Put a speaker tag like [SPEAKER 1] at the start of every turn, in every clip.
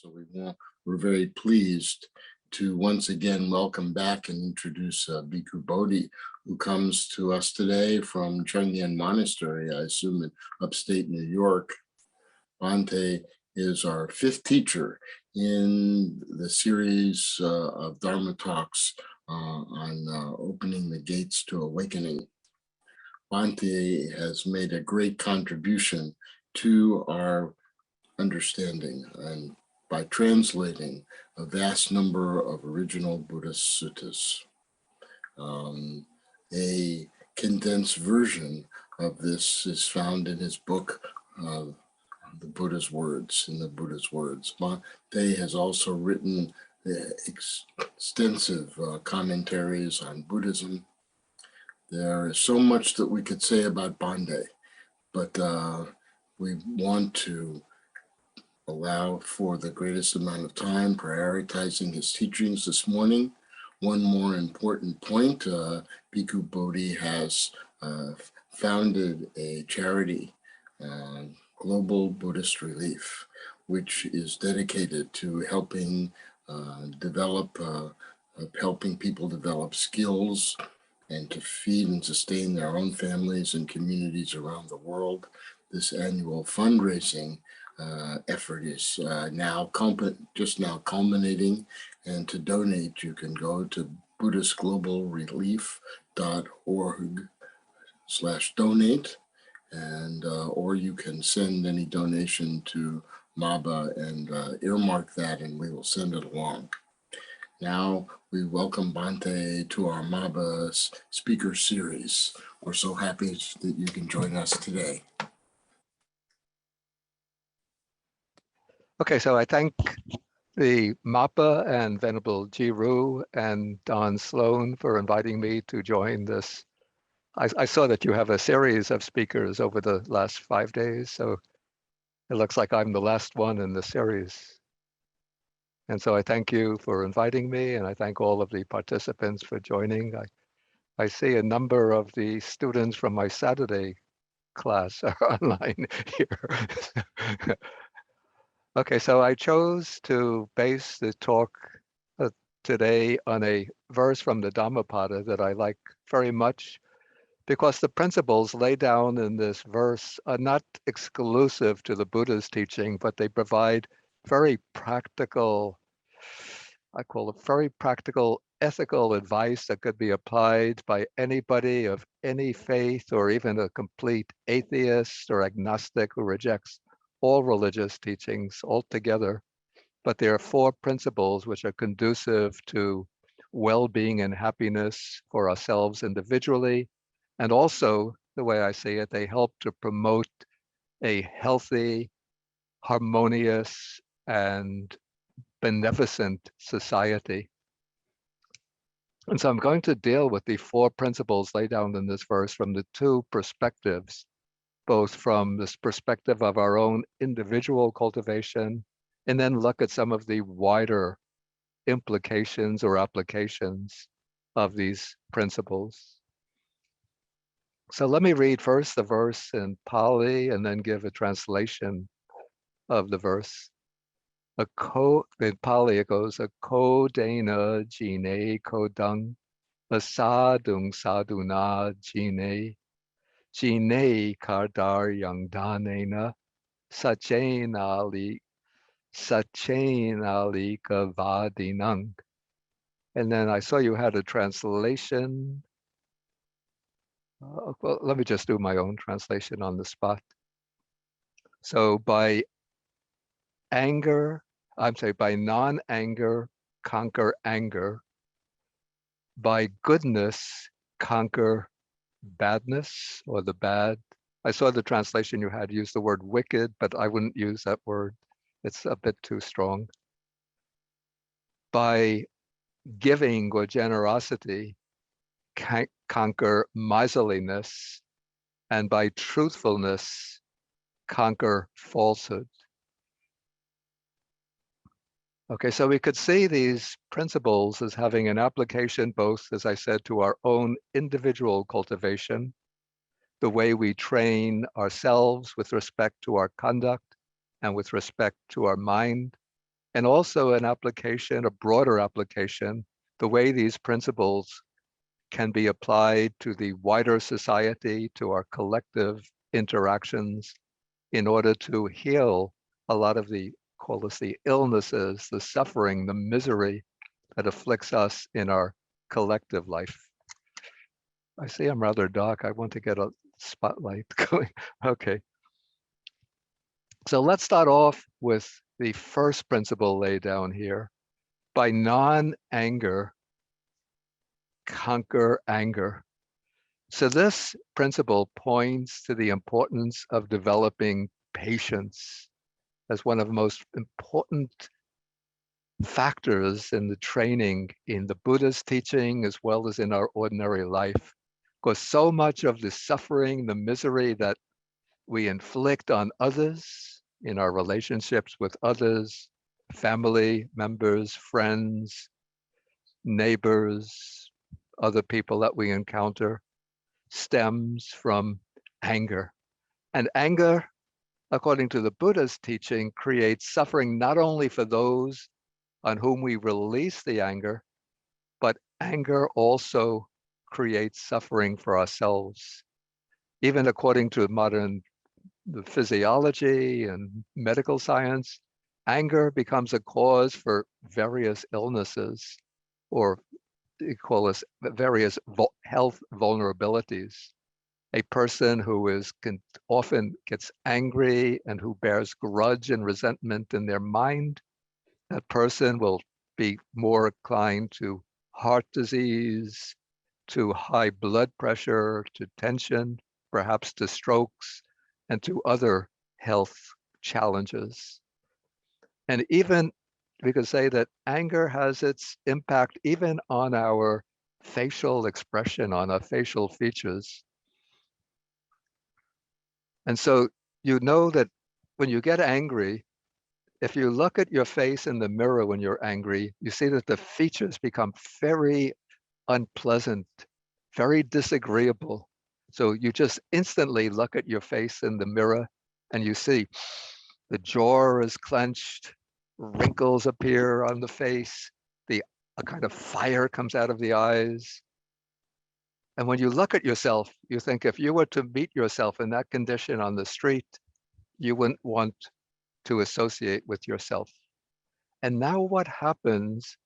[SPEAKER 1] So we're very pleased to once again welcome back and introduce Bhikkhu Bodhi, who comes to us today from Chungyen Monastery, I assume in upstate New York. Bhante is our fifth teacher in the series of Dharma talks on opening the gates to awakening. Bhante has made a great contribution to our understanding and by translating a vast number of original Buddhist suttas. A condensed version of this is found in his book, The Buddha's Words, in the Buddha's Words. Bhante has also written extensive commentaries on Buddhism. There is so much that we could say about Bhante, but we want to allow for the greatest amount of time, prioritizing his teachings this morning. One more important point, Bhikkhu Bodhi has founded a charity, Global Buddhist Relief, which is dedicated to helping helping people develop skills and to feed and sustain their own families and communities around the world. This annual fundraising effort is just now culminating, and to donate you can go to buddhistglobalrelief.org/donate, and or you can send any donation to MABA and earmark that, and we will send it along. Now we welcome Bhante to our MABA speaker series. We're so happy that you can join us today.
[SPEAKER 2] Okay, so I thank the MAPA and Venerable Jiru and Don Sloan for inviting me to join this. I saw that you have a series of speakers over the last 5 days, so it looks like I'm the last one in the series. And so I thank you for inviting me, and I thank all of the participants for joining. I see a number of the students from my Saturday class are online here. Okay, so I chose to base the talk today on a verse from the Dhammapada that I like very much, because the principles laid down in this verse are not exclusive to the Buddha's teaching, but they provide very practical, I call it very practical ethical advice that could be applied by anybody of any faith, or even a complete atheist or agnostic who rejects all religious teachings altogether. But there are 4 principles which are conducive to well-being and happiness for ourselves individually. And also, the way I see it, they help to promote a healthy, harmonious, and beneficent society. And so I'm going to deal with the 4 principles laid down in this verse from the 2 perspectives, both from this perspective of our own individual cultivation, and then look at some of the wider implications or applications of these principles. So let me read first the verse in Pali and then give a translation of the verse. In Pali it goes, a kodena jine kodung, a sadung saduna jine, jine kardar yangdanena, sachain ali kavadinang. And then I saw you had a translation. Well, let me just do my own translation on the spot. So by non-anger, conquer anger. By goodness, conquer badness or the bad. I saw the translation you had used the word wicked, but I wouldn't use that word. It's a bit too strong. By giving or generosity, conquer miserliness. And by truthfulness, conquer falsehood. Okay, so we could see these principles as having an application both, as I said, to our own individual cultivation, the way we train ourselves with respect to our conduct and with respect to our mind, and also an application, a broader application, the way these principles can be applied to the wider society, to our collective interactions, in order to heal a lot of the, call this the illnesses, the suffering, the misery that afflicts us in our collective life. I see I'm rather dark. I want to get a spotlight going. Okay. So let's start off with the first principle laid down here. By non-anger, conquer anger. So this principle points to the importance of developing patience as one of the most important factors in the training in the Buddha's teaching as well as in our ordinary life. Because so much of the suffering, the misery that we inflict on others in our relationships with others, family members, friends, neighbors, other people that we encounter, stems from anger. And anger, according to the Buddha's teaching, creates suffering not only for those on whom we release the anger, but anger also creates suffering for ourselves. Even according to modern physiology and medical science, anger becomes a cause for various illnesses, or you call this various health vulnerabilities. A person who often gets angry and who bears grudge and resentment in their mind, that person will be more inclined to heart disease, to high blood pressure, to tension, perhaps to strokes, and to other health challenges. And even we could say that anger has its impact even on our facial expression, on our facial features. And so you know that when you get angry, if you look at your face in the mirror when you're angry, you see that the features become very unpleasant, very disagreeable. So you just instantly look at your face in the mirror and you see the jaw is clenched, wrinkles appear on the face, a kind of fire comes out of the eyes. And when you look at yourself, you think if you were to meet yourself in that condition on the street, you wouldn't want to associate with yourself. And now what happens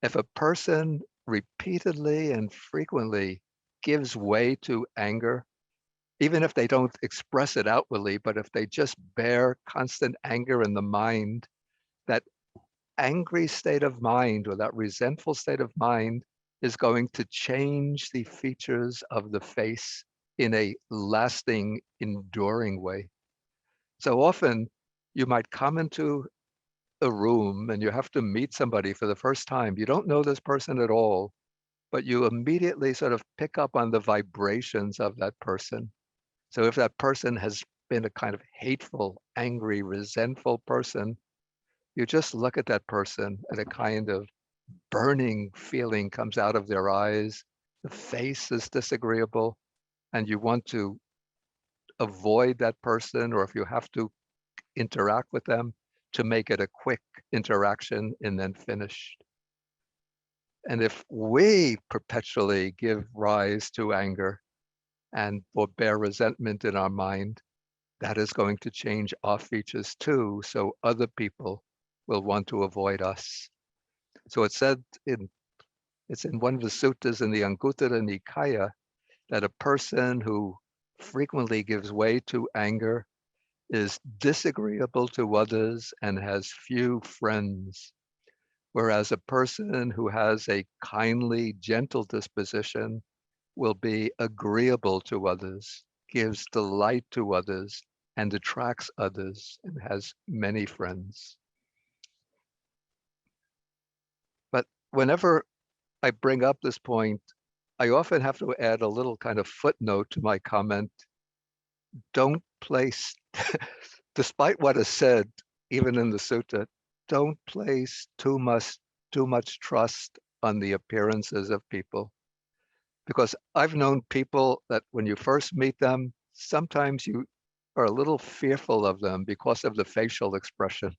[SPEAKER 2] if a person repeatedly and frequently gives way to anger, even if they don't express it outwardly, but if they just bear constant anger in the mind, that angry state of mind or that resentful state of mind is going to change the features of the face in a lasting, enduring way. So often you might come into a room and you have to meet somebody for the first time. You don't know this person at all, but you immediately sort of pick up on the vibrations of that person. So if that person has been a kind of hateful, angry, resentful person, you just look at that person and a kind of burning feeling comes out of their eyes. The face is disagreeable and you want to avoid that person, or if you have to interact with them, to make it a quick interaction and then finished. And if we perpetually give rise to anger and or bear resentment in our mind, that is going to change our features too, so other people will want to avoid us. So it's in one of the suttas in the Anguttara Nikaya that a person who frequently gives way to anger is disagreeable to others and has few friends. Whereas a person who has a kindly, gentle disposition will be agreeable to others, gives delight to others, and attracts others, and has many friends. But whenever I bring up this point, I often have to add a little kind of footnote to my comment. Don't place, despite what is said, even in the sutta, don't place too much trust on the appearances of people. Because I've known people that when you first meet them, sometimes you are a little fearful of them because of the facial expression.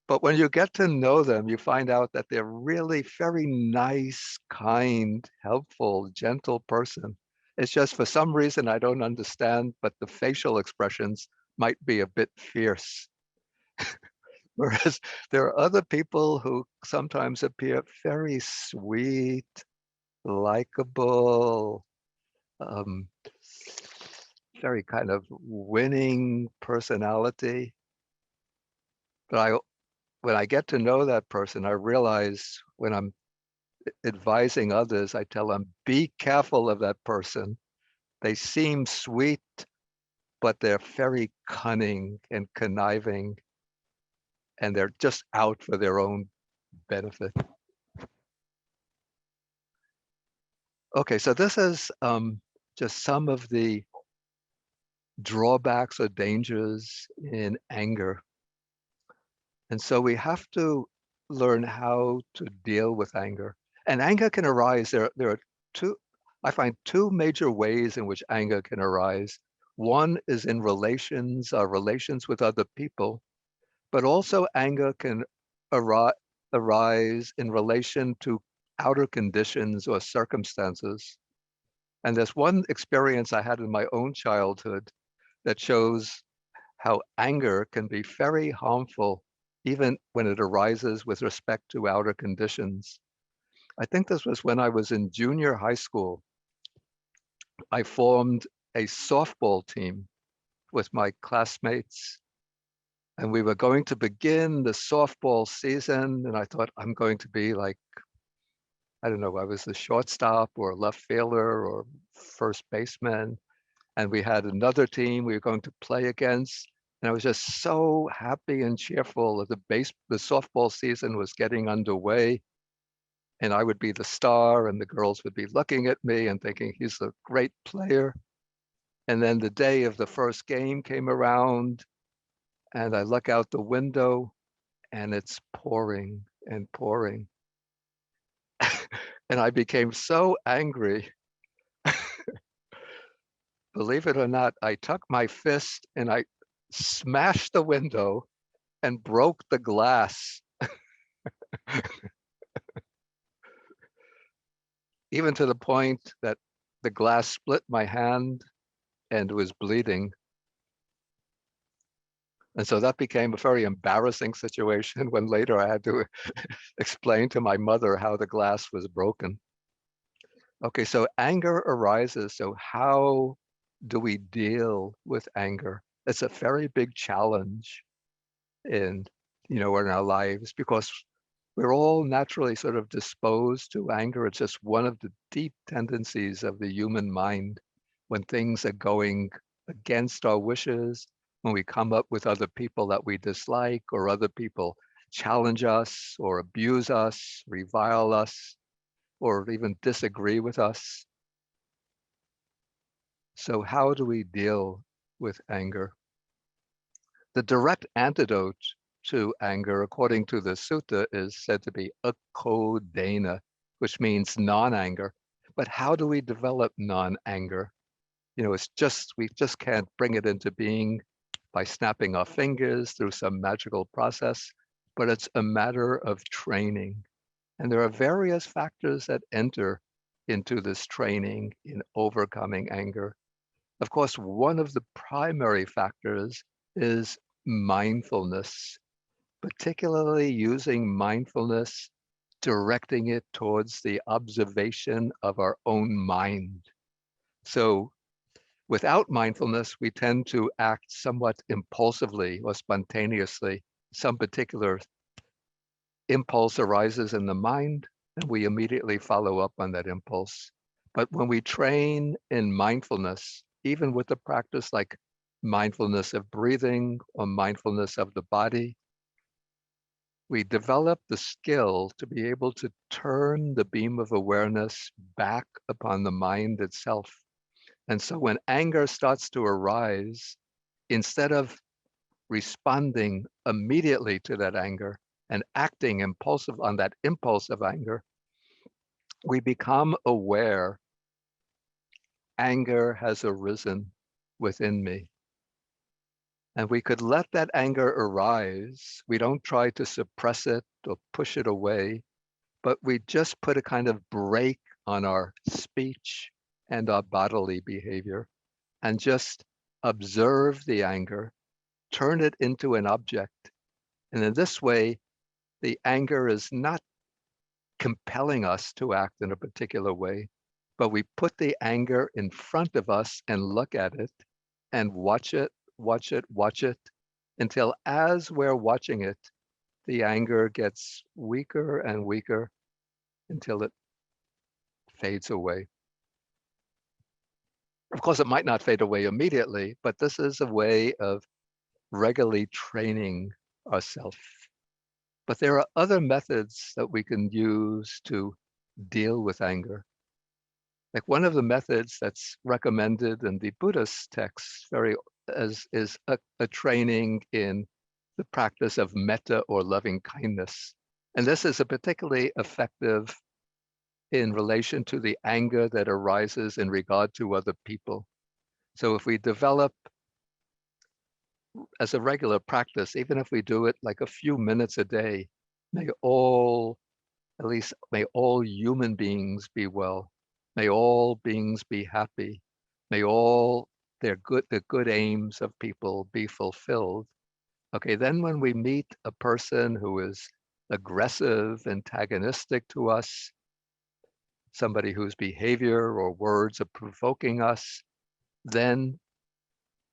[SPEAKER 2] But when you get to know them, you find out that they're really very nice, kind, helpful, gentle person. It's just for some reason I don't understand, but the facial expressions might be a bit fierce. Whereas there are other people who sometimes appear very sweet, likable, um, very kind of winning personality. But when I get to know that person, I realize when I'm advising others, I tell them, be careful of that person. They seem sweet, but they're very cunning and conniving, and they're just out for their own benefit. Okay, so this is just some of the drawbacks or dangers in anger. And so we have to learn how to deal with anger. And anger can arise. There are two, I find two major ways in which anger can arise. One is in relations, our relations with other people, but also anger can arise in relation to outer conditions or circumstances. And there's one experience I had in my own childhood that shows how anger can be very harmful, even when it arises with respect to outer conditions. I think this was when I was in junior high school. I formed a softball team with my classmates, and we were going to begin the softball season. And I thought, I'm going to be like, I don't know, I was the shortstop or left fielder or first baseman. And we had another team we were going to play against. And I was just so happy and cheerful that the softball season was getting underway. And I would be the star, and the girls would be looking at me and thinking he's a great player. And then the day of the first game came around, and I look out the window, and it's pouring and pouring. And I became so angry. Believe it or not, I took my fist and I smashed the window and broke the glass, even to the point that the glass split my hand and was bleeding. And so that became a very embarrassing situation when later I had to explain to my mother how the glass was broken. Okay, so anger arises. So how do we deal with anger? It's a very big challenge in, in our lives, because we're all naturally sort of disposed to anger. It's just one of the deep tendencies of the human mind. When things are going against our wishes, when we come up with other people that we dislike, or other people challenge us or abuse us, revile us, or even disagree with us. So how do we deal with anger? The direct antidote to anger, according to the sutta, is said to be akodana, which means non-anger. But how do we develop non-anger? It's just, we just can't bring it into being by snapping our fingers through some magical process, but it's a matter of training. And there are various factors that enter into this training in overcoming anger. Of course, one of the primary factors is mindfulness, particularly using mindfulness, directing it towards the observation of our own mind. So without mindfulness, we tend to act somewhat impulsively or spontaneously. Some particular impulse arises in the mind, and we immediately follow up on that impulse. But when we train in mindfulness, even with a practice like mindfulness of breathing or mindfulness of the body, we develop the skill to be able to turn the beam of awareness back upon the mind itself. And so when anger starts to arise, instead of responding immediately to that anger and acting impulsive on that impulse of anger, we become aware anger has arisen within me. And we could let that anger arise. We don't try to suppress it or push it away, but we just put a kind of brake on our speech and our bodily behavior and just observe the anger, turn it into an object. And in this way, the anger is not compelling us to act in a particular way, but we put the anger in front of us and look at it and watch it, watch it, watch it until as we're watching it, the anger gets weaker and weaker until it fades away. Of course, it might not fade away immediately, but this is a way of regularly training ourselves. But there are other methods that we can use to deal with anger. Like one of the methods that's recommended in the Buddhist texts is a training in the practice of metta or loving kindness. And this is a particularly effective in relation to the anger that arises in regard to other people. So if we develop as a regular practice, even if we do it like a few minutes a day, may all human beings be well. May all beings be happy. May all the good aims of people be fulfilled. Okay, then when we meet a person who is aggressive, antagonistic to us, somebody whose behavior or words are provoking us, then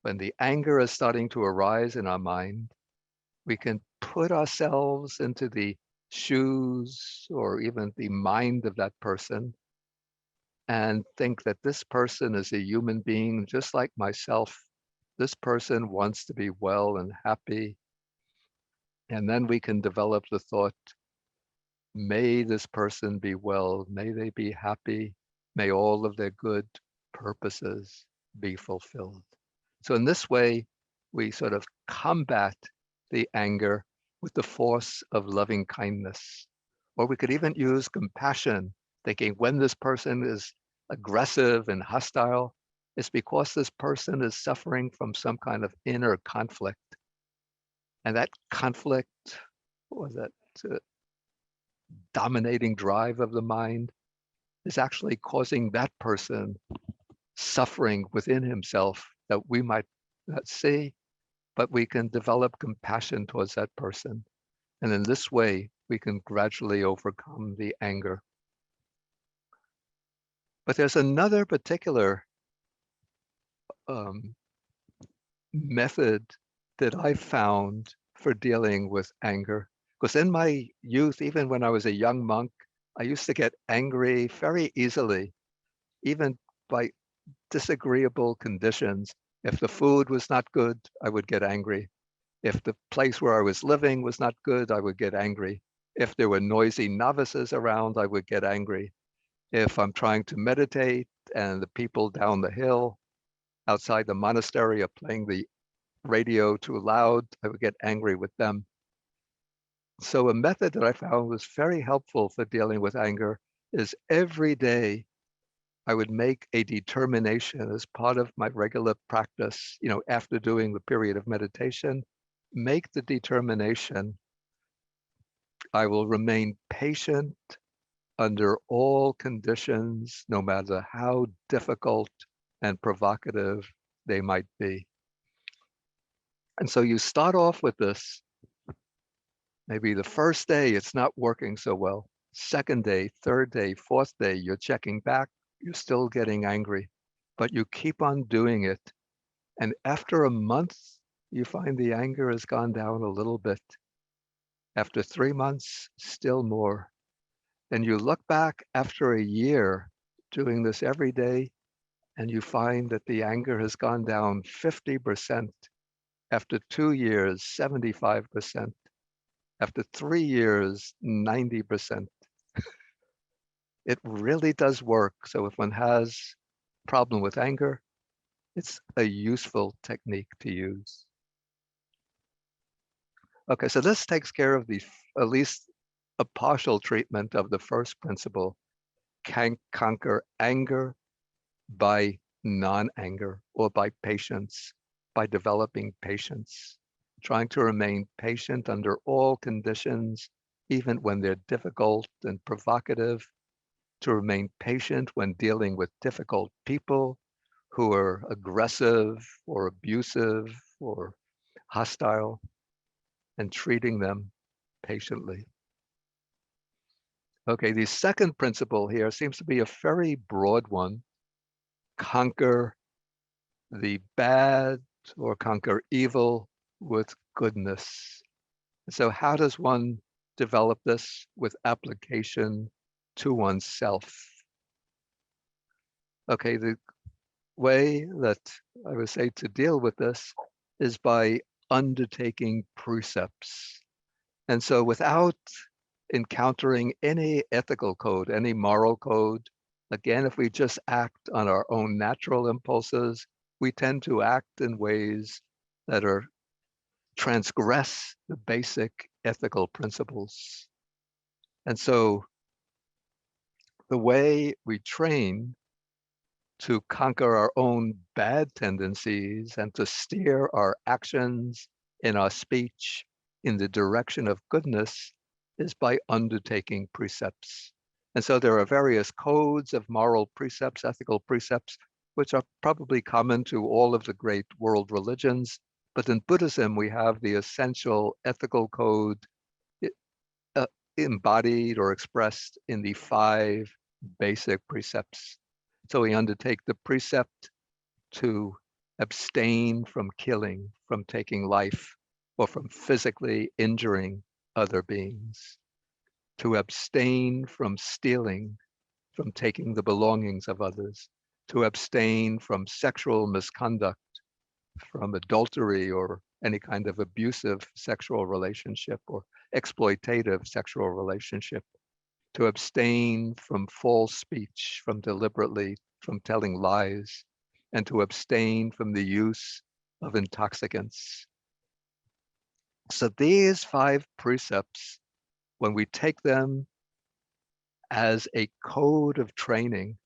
[SPEAKER 2] when the anger is starting to arise in our mind, we can put ourselves into the shoes or even the mind of that person and think that this person is a human being just like myself. This person wants to be well and happy. And then we can develop the thought, may this person be well, may they be happy, may all of their good purposes be fulfilled. So in this way, we sort of combat the anger with the force of loving kindness. Or we could even use compassion, thinking when this person is aggressive and hostile, it's because this person is suffering from some kind of inner conflict. And that conflict, or that dominating drive of the mind, is actually causing that person suffering within himself that we might not see, but we can develop compassion towards that person. And in this way, we can gradually overcome the anger. But there's another particular method that I found for dealing with anger. Because in my youth, even when I was a young monk, I used to get angry very easily, even by disagreeable conditions. If the food was not good, I would get angry. If the place where I was living was not good, I would get angry. If there were noisy novices around, I would get angry. If I'm trying to meditate and the people down the hill outside the monastery are playing the radio too loud, I would get angry with them. So a method that I found was very helpful for dealing with anger is every day I would make a determination as part of my regular practice, after doing the period of meditation, make the determination, I will remain patient under all conditions, no matter how difficult and provocative they might be. And so you start off with this. Maybe the first day, it's not working so well. Second day, third day, fourth day, you're checking back, you're still getting angry, but you keep on doing it. And after a month, you find the anger has gone down a little bit. After 3 months, still more. And you look back after a year doing this every day, and you find that the anger has gone down 50%. After 2 years, 75%. After 3 years, 90%. It really does work. So if one has a problem with anger, it's a useful technique to use. Okay, so this takes care of at least a partial treatment of the first principle. Can conquer anger by non-anger or by patience. by developing patience, trying to remain patient under all conditions, even when they're difficult and provocative, to remain patient when dealing with difficult people who are aggressive or abusive or hostile, and treating them patiently. Okay, the second principle here seems to be a very broad one. Conquer the bad or conquer evil with goodness. So how does one develop this with application to oneself? Okay, the way that I would say to deal with this is by undertaking precepts. And so without encountering any ethical code, any moral code, again, if we just act on our own natural impulses, we tend to act in ways that are transgress the basic ethical principles. And so the way we train to conquer our own bad tendencies and to steer our actions in our speech in the direction of goodness is by undertaking precepts. And so there are various codes of moral precepts, ethical precepts, which are probably common to all of the great world religions. But in Buddhism, we have the essential ethical code embodied or expressed in the 5 basic precepts. So we undertake the precept to abstain from killing, from taking life, or from physically injuring other beings, to abstain from stealing, from taking the belongings of others, to abstain from sexual misconduct, from adultery or any kind of abusive sexual relationship or exploitative sexual relationship, to abstain from false speech, from telling lies, and to abstain from the use of intoxicants. So these 5 precepts, when we take them as a code of training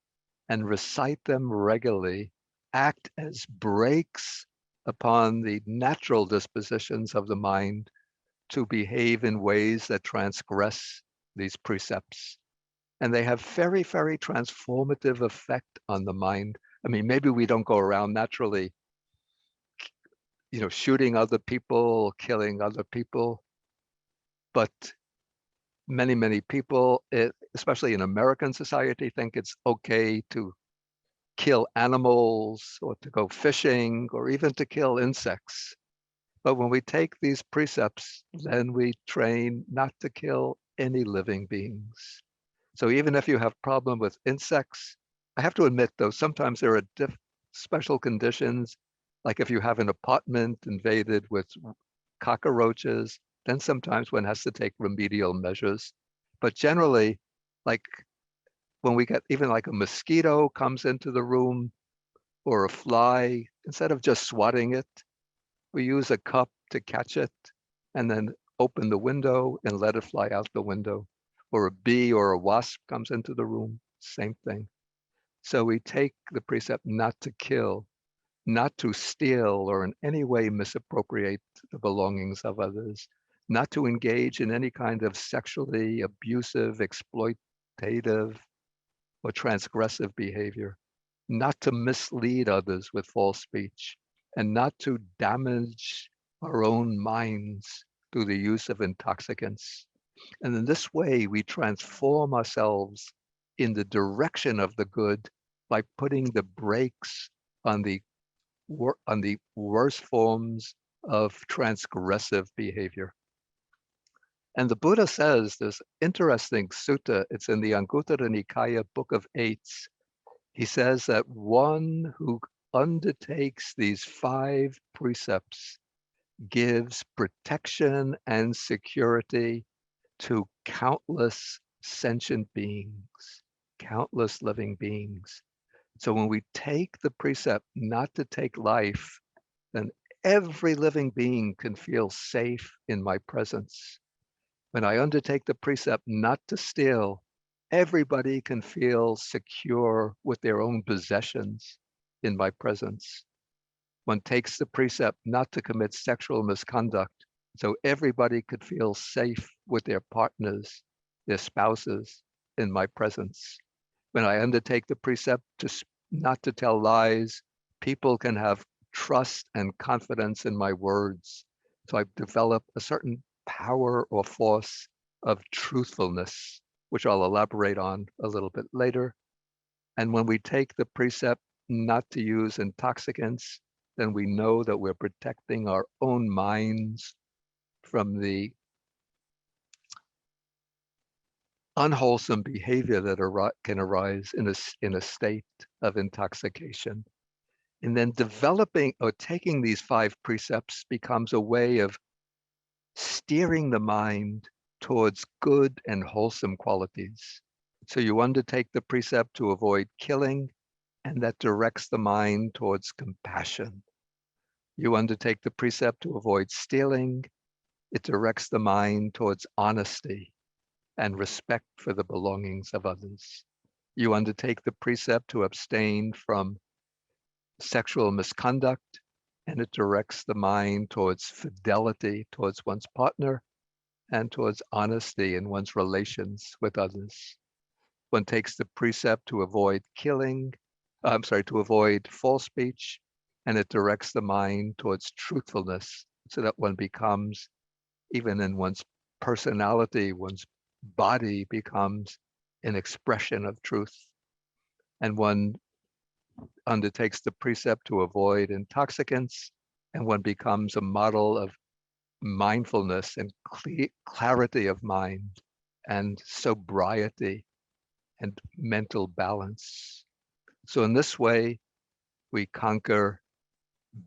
[SPEAKER 2] and recite them regularly, act as brakes upon the natural dispositions of the mind to behave in ways that transgress these precepts. And they have very, very transformative effect on the mind. I mean, maybe we don't go around naturally, shooting other people, killing other people, but many, many people, especially in American society, think it's okay to kill animals or to go fishing or even to kill insects. But when we take these precepts, then we train not to kill any living beings. So even if you have problem with insects, I have to admit though, sometimes there are special conditions, like if you have an apartment invaded with cockroaches, then sometimes one has to take remedial measures. But generally, like when we get even like a mosquito comes into the room or a fly, instead of just swatting it, we use a cup to catch it and then open the window and let it fly out the window. Or a bee or a wasp comes into the room, same thing. So we take the precept not to kill, not to steal or in any way misappropriate the belongings of others, not to engage in any kind of sexually abusive, exploitative, or transgressive behavior, not to mislead others with false speech, and not to damage our own minds through the use of intoxicants. And in this way, we transform ourselves in the direction of the good by putting the brakes on the worst forms of transgressive behavior. And the Buddha says this interesting sutta, it's in the Anguttara Nikaya Book of Eights. He says that one who undertakes these 5 precepts gives protection and security to countless sentient beings, countless living beings. So when we take the precept not to take life, then every living being can feel safe in my presence. When I undertake the precept not to steal, everybody can feel secure with their own possessions in my presence. One takes the precept not to commit sexual misconduct, so everybody could feel safe with their partners, their spouses, in my presence. When I undertake the precept not to tell lies, people can have trust and confidence in my words. So I've developed a certain power or force of truthfulness, which I'll elaborate on a little bit later. And when we take the precept not to use intoxicants, then we know that we're protecting our own minds from the unwholesome behavior that can arise in a state of intoxication. And then developing or taking these 5 precepts becomes a way of steering the mind towards good and wholesome qualities. So you undertake the precept to avoid killing, and that directs the mind towards compassion. You undertake the precept to avoid stealing, it directs the mind towards honesty and respect for the belongings of others. You undertake the precept to abstain from sexual misconduct, and it directs the mind towards fidelity towards one's partner and towards honesty in one's relations with others. One takes the precept to avoid to avoid false speech, and it directs the mind towards truthfulness so that one becomes, even in one's personality, one's body becomes an expression of truth. And one undertakes the precept to avoid intoxicants, and one becomes a model of mindfulness and clarity of mind and sobriety and mental balance. So in this way, we conquer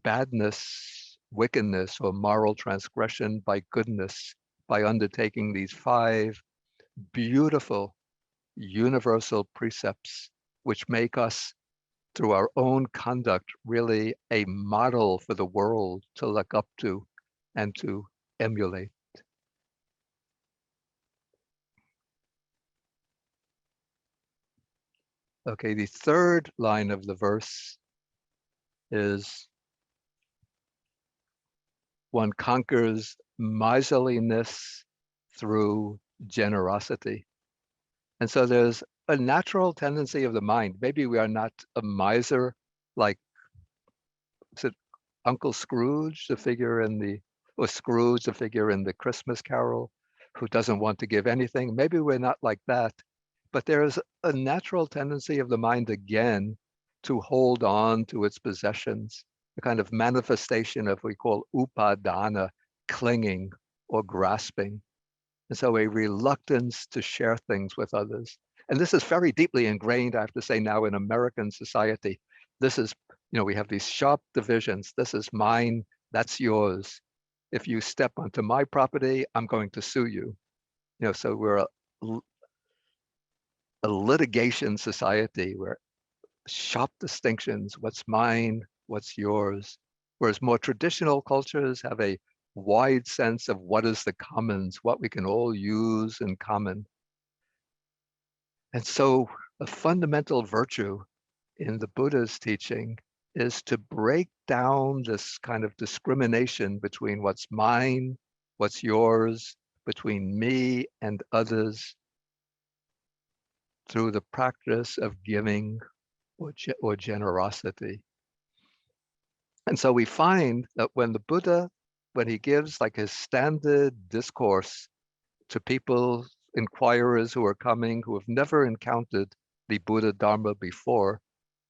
[SPEAKER 2] badness, wickedness, or moral transgression by goodness, by undertaking these 5 beautiful universal precepts, which make us, through our own conduct, really a model for the world to look up to and to emulate. Okay, the 3rd line of the verse is one conquers miserliness through generosity. And so there's a natural tendency of the mind. Maybe we are not a miser like, is it Uncle Scrooge, or Scrooge, the figure in the Christmas Carol, who doesn't want to give anything. Maybe we're not like that, but there is a natural tendency of the mind again to hold on to its possessions, a kind of manifestation of what we call upadana, clinging or grasping. And so a reluctance to share things with others. And this is very deeply ingrained, I have to say, now in American society. This is, we have these sharp divisions. This is mine, that's yours. If you step onto my property, I'm going to sue you. So we're a litigation society where sharp distinctions, what's mine, what's yours. Whereas more traditional cultures have a wide sense of what is the commons, what we can all use in common. And so a fundamental virtue in the Buddha's teaching is to break down this kind of discrimination between what's mine, what's yours, between me and others, through the practice of giving or generosity. And so we find that when the Buddha, when he gives like his standard discourse to people, inquirers who are coming, who have never encountered the Buddha Dharma before,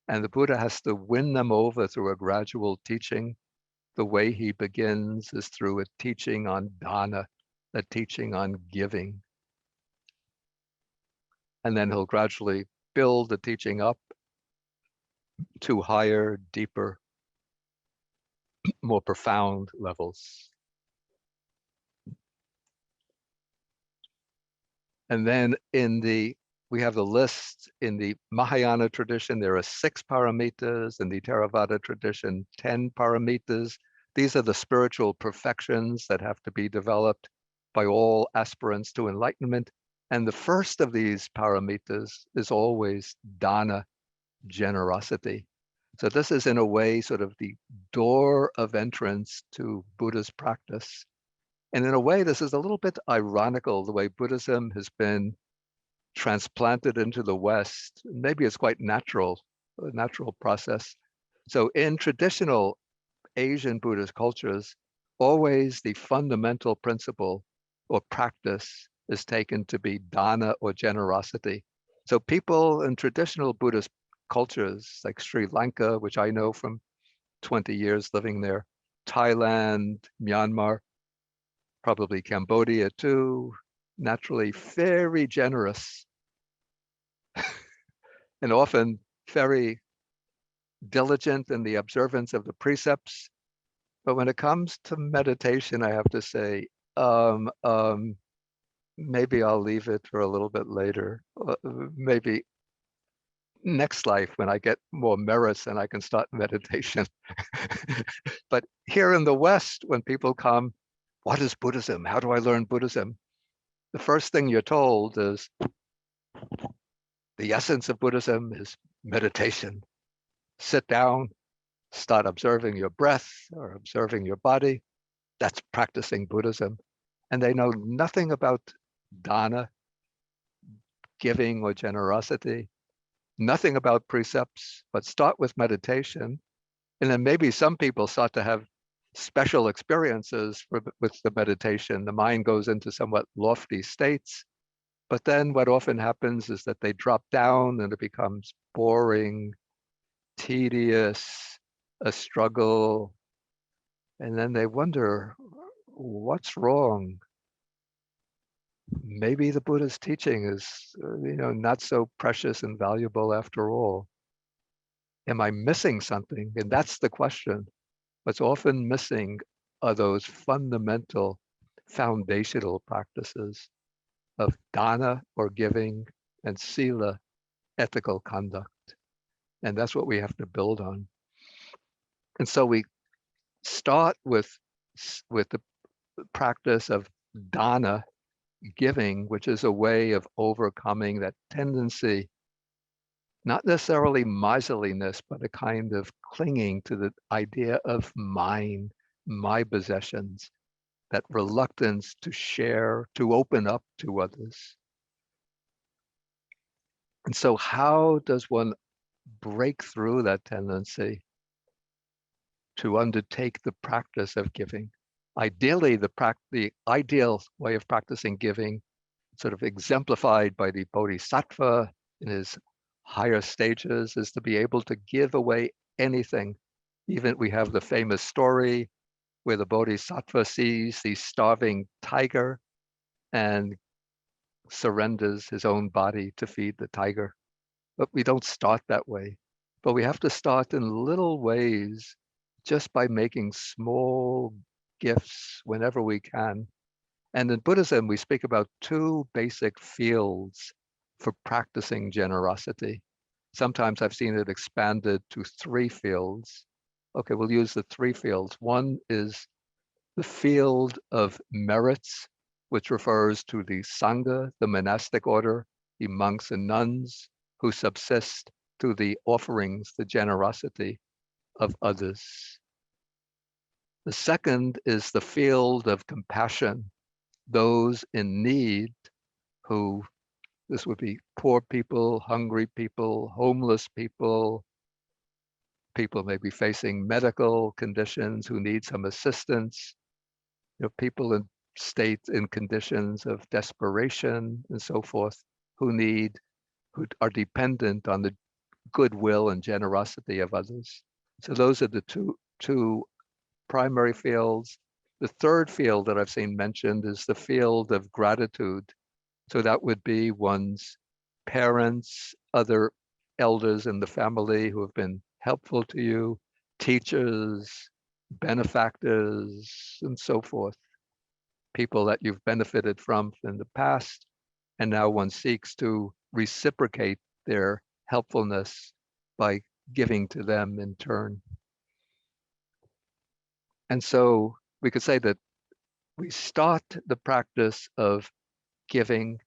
[SPEAKER 2] and the Buddha has to win them over through a gradual teaching, the way he begins is through a teaching on dana, a teaching on giving. And then he'll gradually build the teaching up to higher, deeper, more profound levels. And then we have the list in the Mahayana tradition. There are 6 paramitas. In the Theravada tradition, 10 paramitas. These are the spiritual perfections that have to be developed by all aspirants to enlightenment. And the first of these paramitas is always dana, generosity. So this is in a way sort of the door of entrance to Buddha's practice. And in a way, this is a little bit ironical, the way Buddhism has been transplanted into the West. Maybe it's quite natural, a natural process. So in traditional Asian Buddhist cultures, always the fundamental principle or practice is taken to be dana or generosity. So people in traditional Buddhist cultures like Sri Lanka, which I know from 20 years living there, Thailand, Myanmar, probably Cambodia too, naturally very generous and often very diligent in the observance of the precepts. But when it comes to meditation, I have to say, um, um, maybe I'll leave it for a little bit later. Maybe next life when I get more merits and I can start meditation. But here in the West, when people come, what is Buddhism? How do I learn Buddhism? The first thing you're told is the essence of Buddhism is meditation. Sit down, start observing your breath or observing your body. That's practicing Buddhism. And they know nothing about dana, giving or generosity, nothing about precepts, but start with meditation. And then maybe some people start to have special experiences with the meditation. The mind goes into somewhat lofty states. But then what often happens is that they drop down and it becomes boring, tedious, a struggle. And then they wonder, what's wrong? Maybe the Buddha's teaching is, not so precious and valuable after all. Am I missing something? And that's the question. What's often missing are those fundamental, foundational practices of dana or giving and sila, ethical conduct. And that's what we have to build on. And so we start with the practice of dana, giving, which is a way of overcoming that tendency, not necessarily miserliness, but a kind of clinging to the idea of mine, my possessions, that reluctance to share, to open up to others. And so how does one break through that tendency to undertake the practice of giving? Ideally, the ideal way of practicing giving, sort of exemplified by the Bodhisattva in his higher stages, is to be able to give away anything. Even we have the famous story where the Bodhisattva sees the starving tiger and surrenders his own body to feed the tiger. But we don't start that way. But we have to start in little ways, just by making small gifts whenever we can. And in Buddhism, we speak about two basic fields for practicing generosity. Sometimes I've seen it expanded to three fields. Okay, we'll use the three fields. One is the field of merits, which refers to the Sangha, the monastic order, the monks and nuns who subsist through the offerings, the generosity of others. The second is the field of compassion, those in need who, this would be poor people, hungry people, homeless people, people maybe facing medical conditions who need some assistance, people in conditions of desperation and so forth, who are dependent on the goodwill and generosity of others. So those are the two primary fields. The third field that I've seen mentioned is the field of gratitude. So that would be one's parents, other elders in the family who have been helpful to you, teachers, benefactors, and so forth, people that you've benefited from in the past, and now one seeks to reciprocate their helpfulness by giving to them in turn. And so we could say that we start the practice of giving,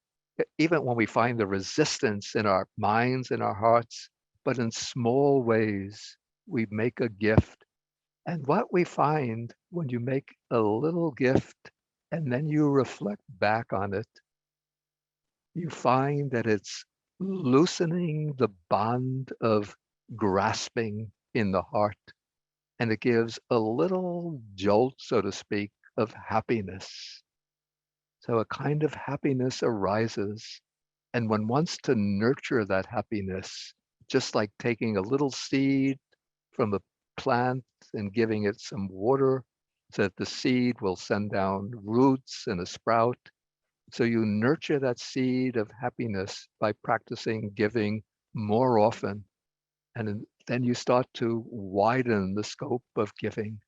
[SPEAKER 2] even when we find the resistance in our minds, in our hearts, but in small ways, we make a gift. And what we find when you make a little gift and then you reflect back on it, you find that it's loosening the bond of grasping in the heart. And it gives a little jolt, so to speak, of happiness. So a kind of happiness arises. And one wants to nurture that happiness, just like taking a little seed from a plant and giving it some water so that the seed will send down roots and a sprout. So you nurture that seed of happiness by practicing giving more often. And then you start to widen the scope of giving,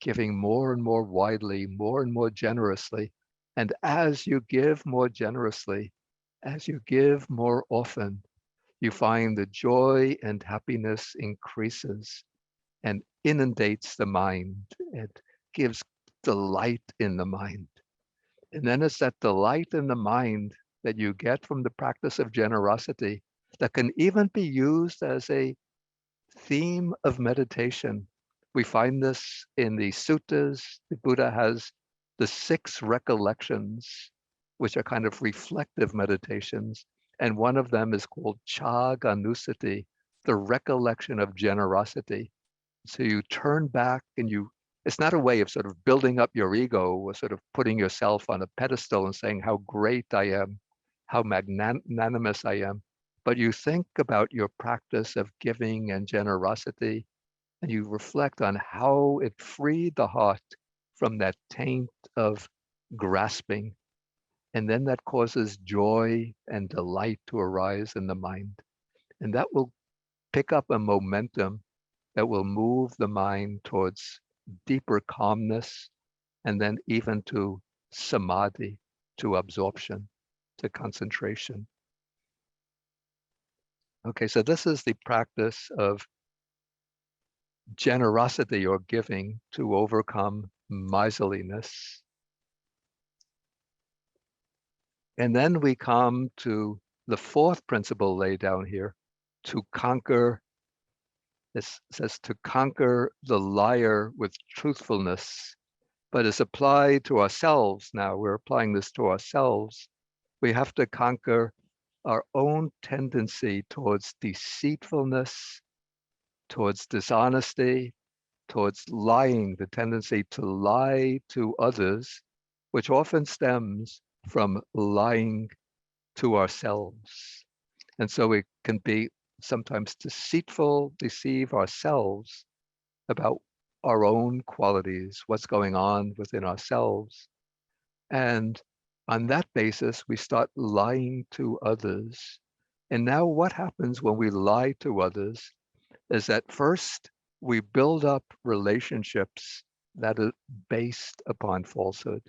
[SPEAKER 2] giving more and more widely, more and more generously. And as you give more generously, as you give more often, you find the joy and happiness increases and inundates the mind. It gives delight in the mind. And then it's that delight in the mind that you get from the practice of generosity that can even be used as a theme of meditation. We find this in the suttas. The Buddha has the 6 recollections, which are kind of reflective meditations. And one of them is called Chaganusati, the recollection of generosity. So you turn back and it's not a way of sort of building up your ego or sort of putting yourself on a pedestal and saying how great I am, how magnanimous I am. But you think about your practice of giving and generosity, and you reflect on how it freed the heart from that taint of grasping. And then that causes joy and delight to arise in the mind. And that will pick up a momentum that will move the mind towards deeper calmness and then even to samadhi, to absorption, to concentration. Okay, so this is the practice of generosity or giving to overcome miserliness. And then we come to the 4th principle laid down here, to conquer. This says to conquer the liar with truthfulness, but it's applied to ourselves now. We're applying this to ourselves. We have to conquer our own tendency towards deceitfulness, towards dishonesty, towards lying, the tendency to lie to others, which often stems from lying to ourselves. And so it can be sometimes deceitful, deceive ourselves about our own qualities, what's going on within ourselves. And on that basis, we start lying to others. And now what happens when we lie to others is that first we build up relationships that are based upon falsehood.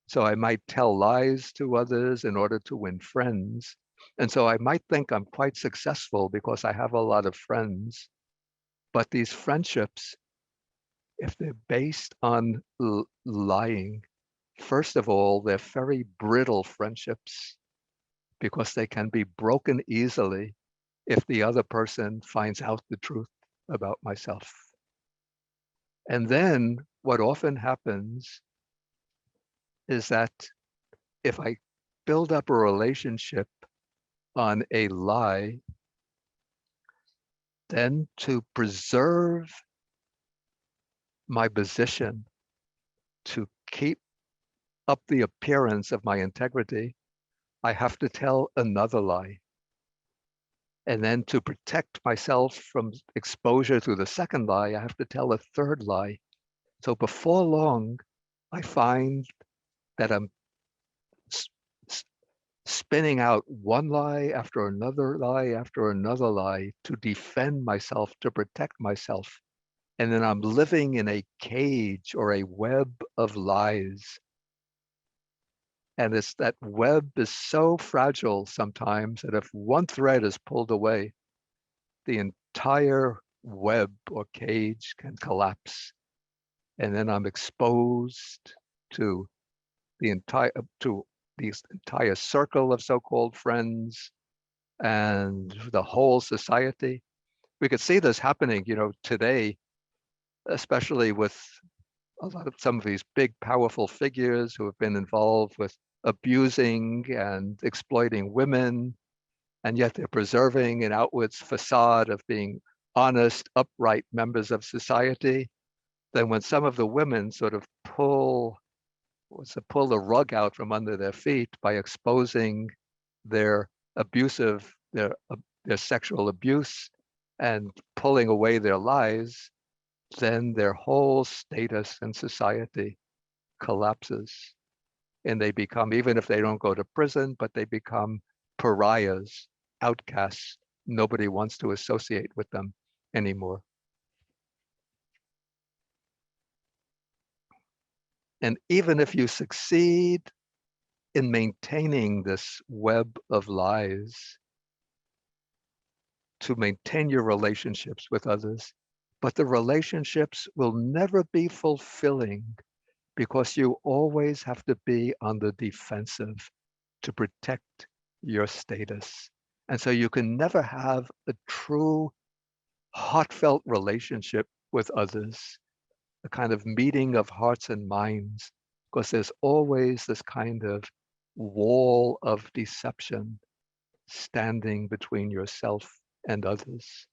[SPEAKER 2] So I might tell lies to others in order to win friends. And so I might think I'm quite successful because I have a lot of friends. But these friendships, if they're based on lying, first of all, they're very brittle friendships because they can be broken easily if the other person finds out the truth about myself. And then what often happens is that if I build up a relationship on a lie, then to preserve my position, to keep up the appearance of my integrity, I have to tell another lie. And then to protect myself from exposure to the second lie, I have to tell a third lie. So before long, I find that I'm spinning out one lie after another lie after another lie to defend myself, to protect myself. And then I'm living in a cage or a web of lies. And it's that web is so fragile sometimes that if one thread is pulled away, the entire web or cage can collapse. And then I'm exposed to the entire circle of so-called friends and the whole society. we could see this happening, today, especially with a lot of some of these big, powerful figures who have been involved with abusing and exploiting women, and yet they're preserving an outward facade of being honest, upright members of society. Then when some of the women sort of pull the rug out from under their feet by exposing their abusive, their sexual abuse and pulling away their lies, then their whole status in society collapses. And they become, even if they don't go to prison, but they become pariahs, outcasts. Nobody wants to associate with them anymore. And even if you succeed in maintaining this web of lies, to maintain your relationships with others, but the relationships will never be fulfilling because you always have to be on the defensive to protect your status. And so you can never have a true heartfelt relationship with others, a kind of meeting of hearts and minds, because there's always this kind of wall of deception standing between yourself and others.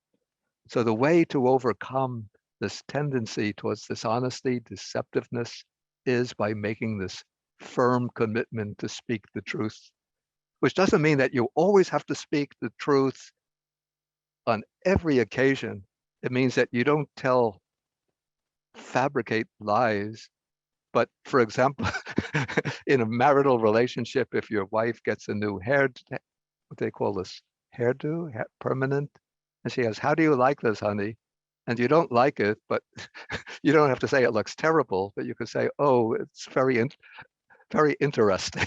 [SPEAKER 2] So the way to overcome this tendency towards dishonesty, deceptiveness, is by making this firm commitment to speak the truth, which doesn't mean that you always have to speak the truth on every occasion. It means that you don't fabricate lies. But for example, in a marital relationship, if your wife gets a new what they call this, hairdo, permanent, and she asks, "How do you like this, honey?" And you don't like it, but you don't have to say it looks terrible, but you could say, "Oh, it's very interesting."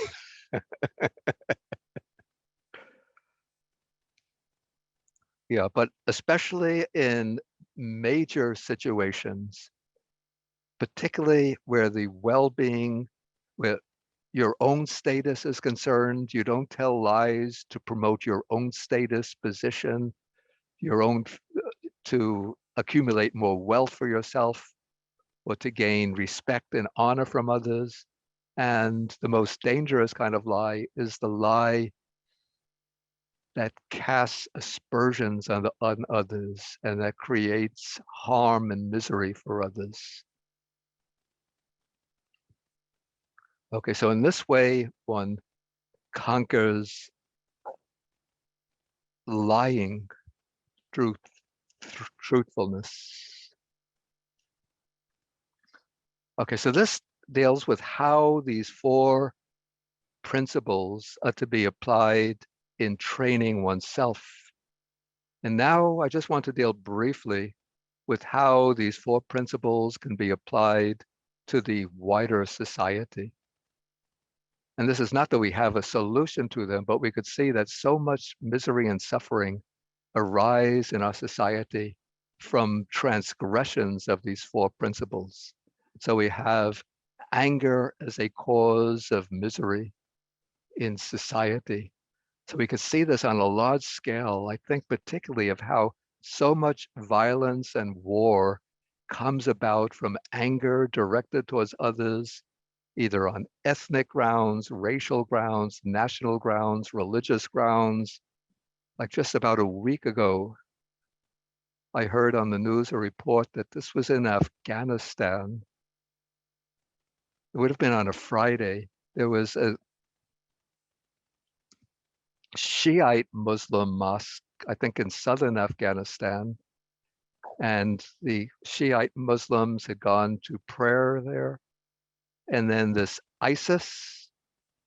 [SPEAKER 2] Yeah, but especially in major situations, particularly where the well-being, where your own status is concerned, you don't tell lies to promote your own status, position, your own, to accumulate more wealth for yourself, or to gain respect and honor from others. And the most dangerous kind of lie is the lie that casts aspersions on others and that creates harm and misery for others. Okay, so in this way, one conquers lying through truthfulness. Okay, so this deals with how these four principles are to be applied in training oneself. And now I just want to deal briefly with how these four principles can be applied to the wider society. And this is not that we have a solution to them, but we could see that so much misery and suffering arise in our society from transgressions of these four principles. So we have anger as a cause of misery in society. So we could see this on a large scale. I think particularly of how so much violence and war comes about from anger directed towards others, either on ethnic grounds, racial grounds, national grounds, religious grounds. Like just about a week ago, I heard on the news a report that this was in Afghanistan. It would have been on a Friday. There was a Shiite Muslim mosque, I think in southern Afghanistan, and the Shiite Muslims had gone to prayer there. And then this ISIS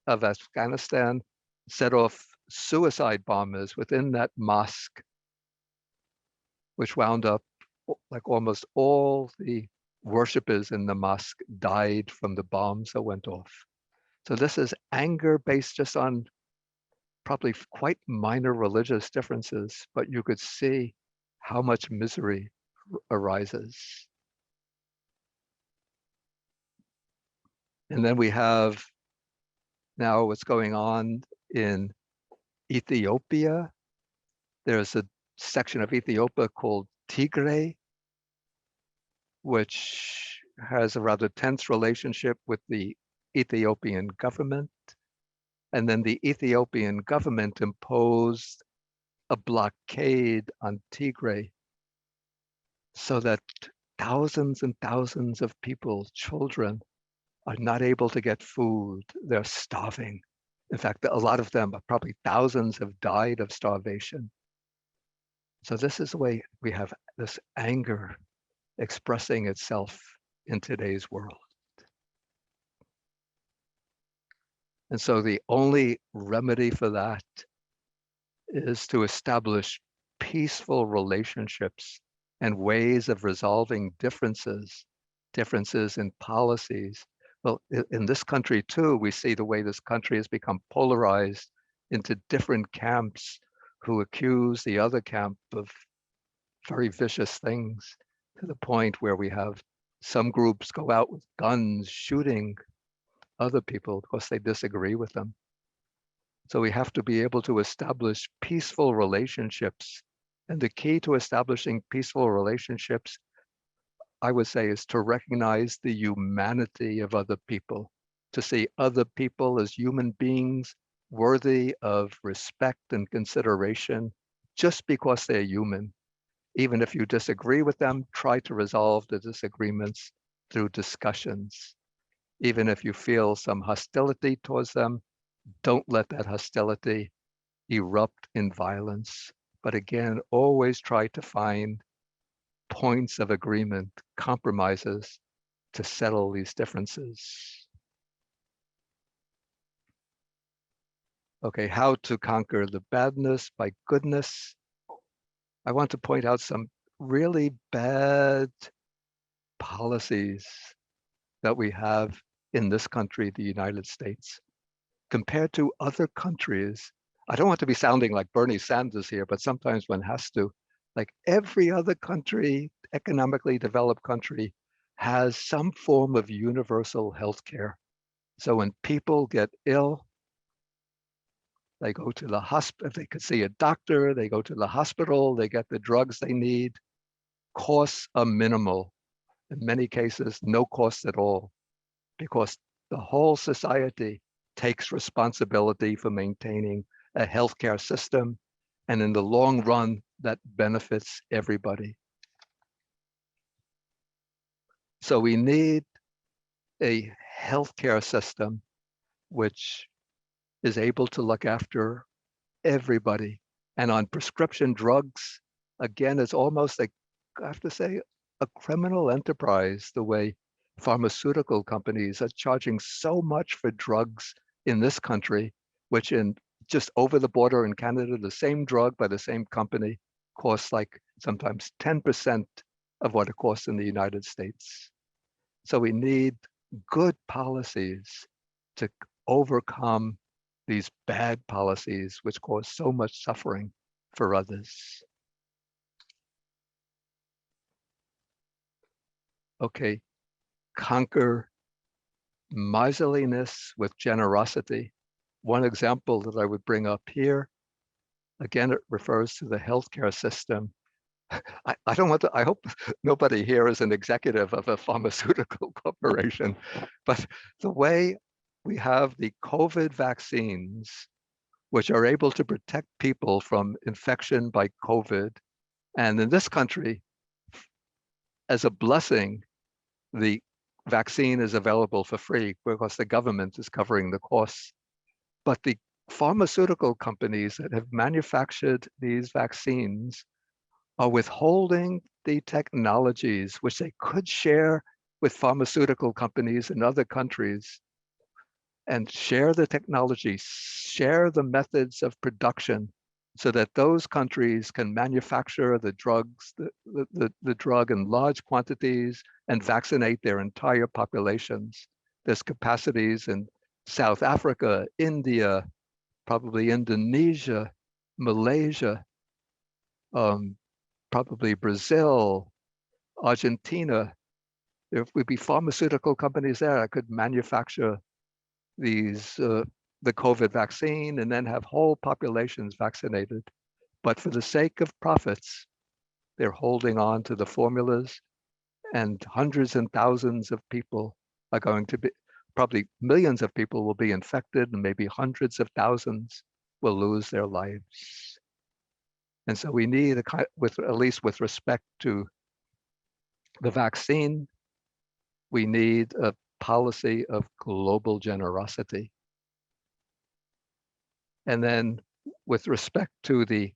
[SPEAKER 2] of Afghanistan set off suicide bombers within that mosque, which wound up like almost all the worshippers in the mosque died from the bombs that went off. So this is anger based just on probably quite minor religious differences, but you could see how much misery arises. And then we have now what's going on in Ethiopia. There's a section of Ethiopia called Tigray, which has a rather tense relationship with the Ethiopian government. And then the Ethiopian government imposed a blockade on Tigray so that thousands and thousands of people, children, are not able to get food. They're starving. In fact, a lot of them, probably thousands, have died of starvation. So this is the way we have this anger expressing itself in today's world. And so the only remedy for that is to establish peaceful relationships and ways of resolving differences in policies. Well, in this country too, we see the way this country has become polarized into different camps who accuse the other camp of very vicious things, to the point where we have some groups go out with guns shooting other people because they disagree with them. So we have to be able to establish peaceful relationships. And the key to establishing peaceful relationships, I would say, is to recognize the humanity of other people, to see other people as human beings worthy of respect and consideration just because they're human. Even if you disagree with them, try to resolve the disagreements through discussions. Even if you feel some hostility towards them, don't let that hostility erupt in violence. But again, always try to find points of agreement, compromises to settle these differences. Okay, how to conquer the badness by goodness. I want to point out some really bad policies that we have in this country, the United States, compared to other countries. I don't want to be sounding like Bernie Sanders here, but sometimes one has to. Like every other country, economically developed country, has some form of universal health care. So when people get ill, they go to the hospital. If they could see a doctor, they go to the hospital, they get the drugs they need. Costs are minimal. In many cases, no cost at all, because the whole society takes responsibility for maintaining a healthcare system. And in the long run, that benefits everybody. So we need a healthcare system which is able to look after everybody. And on prescription drugs, again, it's almost like, I have to say, a criminal enterprise, the way pharmaceutical companies are charging so much for drugs in this country, which in just over the border in Canada, the same drug by the same company costs like sometimes 10% of what it costs in the United States. So we need good policies to overcome these bad policies which cause so much suffering for others. Okay, conquer miserliness with generosity. One example that I would bring up here, again, it refers to the healthcare system. I don't want to, I hope nobody here is an executive of a pharmaceutical corporation, but the way we have the COVID vaccines, which are able to protect people from infection by COVID, and in this country, as a blessing, the vaccine is available for free because the government is covering the costs. But the pharmaceutical companies that have manufactured these vaccines are withholding the technologies which they could share with pharmaceutical companies in other countries, and share the technology, share the methods of production, so that those countries can manufacture the drugs, the drug in large quantities and vaccinate their entire populations. There's capacities in South Africa, India, probably Indonesia, Malaysia, probably Brazil, Argentina. There would be pharmaceutical companies there that could manufacture these the COVID vaccine and then have whole populations vaccinated. But for the sake of profits, they're holding on to the formulas, and hundreds and thousands of people are going to be, probably millions of people will be infected, and maybe hundreds of thousands will lose their lives. And so we need, at least with respect to the vaccine, we need a policy of global generosity. And then with respect to the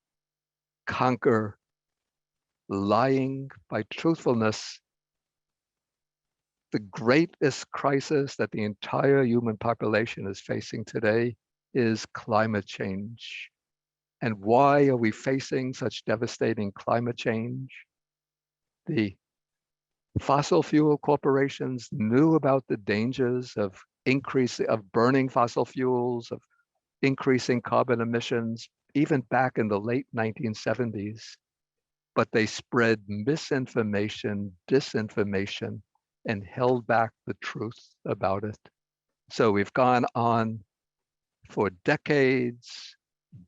[SPEAKER 2] conquer lying by truthfulness, the greatest crisis that the entire human population is facing today is climate change. And why are we facing such devastating climate change? The fossil fuel corporations knew about the dangers of burning fossil fuels, of increasing carbon emissions, even back in the late 1970s. But they spread misinformation, disinformation, and held back the truth about it. So we've gone on for decades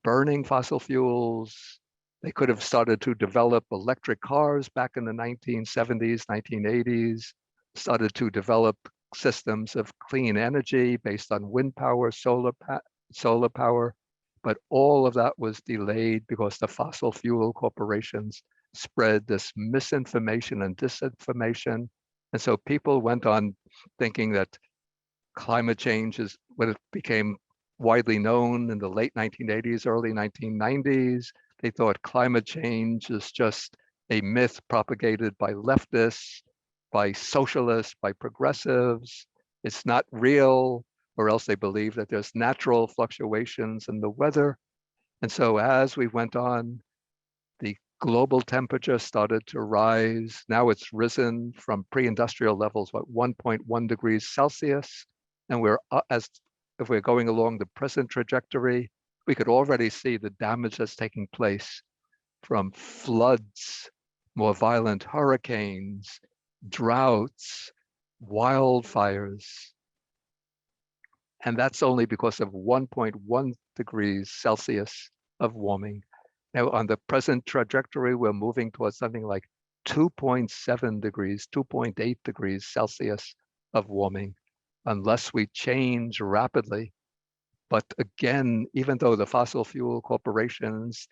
[SPEAKER 2] burning fossil fuels. They could have started to develop electric cars back in the 1970s, 1980s, started to develop systems of clean energy based on wind power, solar power. But all of that was delayed because the fossil fuel corporations spread this misinformation and disinformation. And so people went on thinking that climate change is when it became widely known in the late 1980s, early 1990s. They thought climate change is just a myth propagated by leftists, by socialists, by progressives. It's not real, or else they believe that there's natural fluctuations in the weather. And so as we went on, the global temperature started to rise. Now it's risen from pre-industrial levels, 1.1 degrees Celsius. And if we're going along the present trajectory, we could already see the damage that's taking place from floods, more violent hurricanes, droughts, wildfires. And that's only because of 1.1 degrees Celsius of warming. Now, on the present trajectory, we're moving towards something like 2.7 degrees, 2.8 degrees Celsius of warming, unless we change rapidly. But again, even though the fossil fuel corporations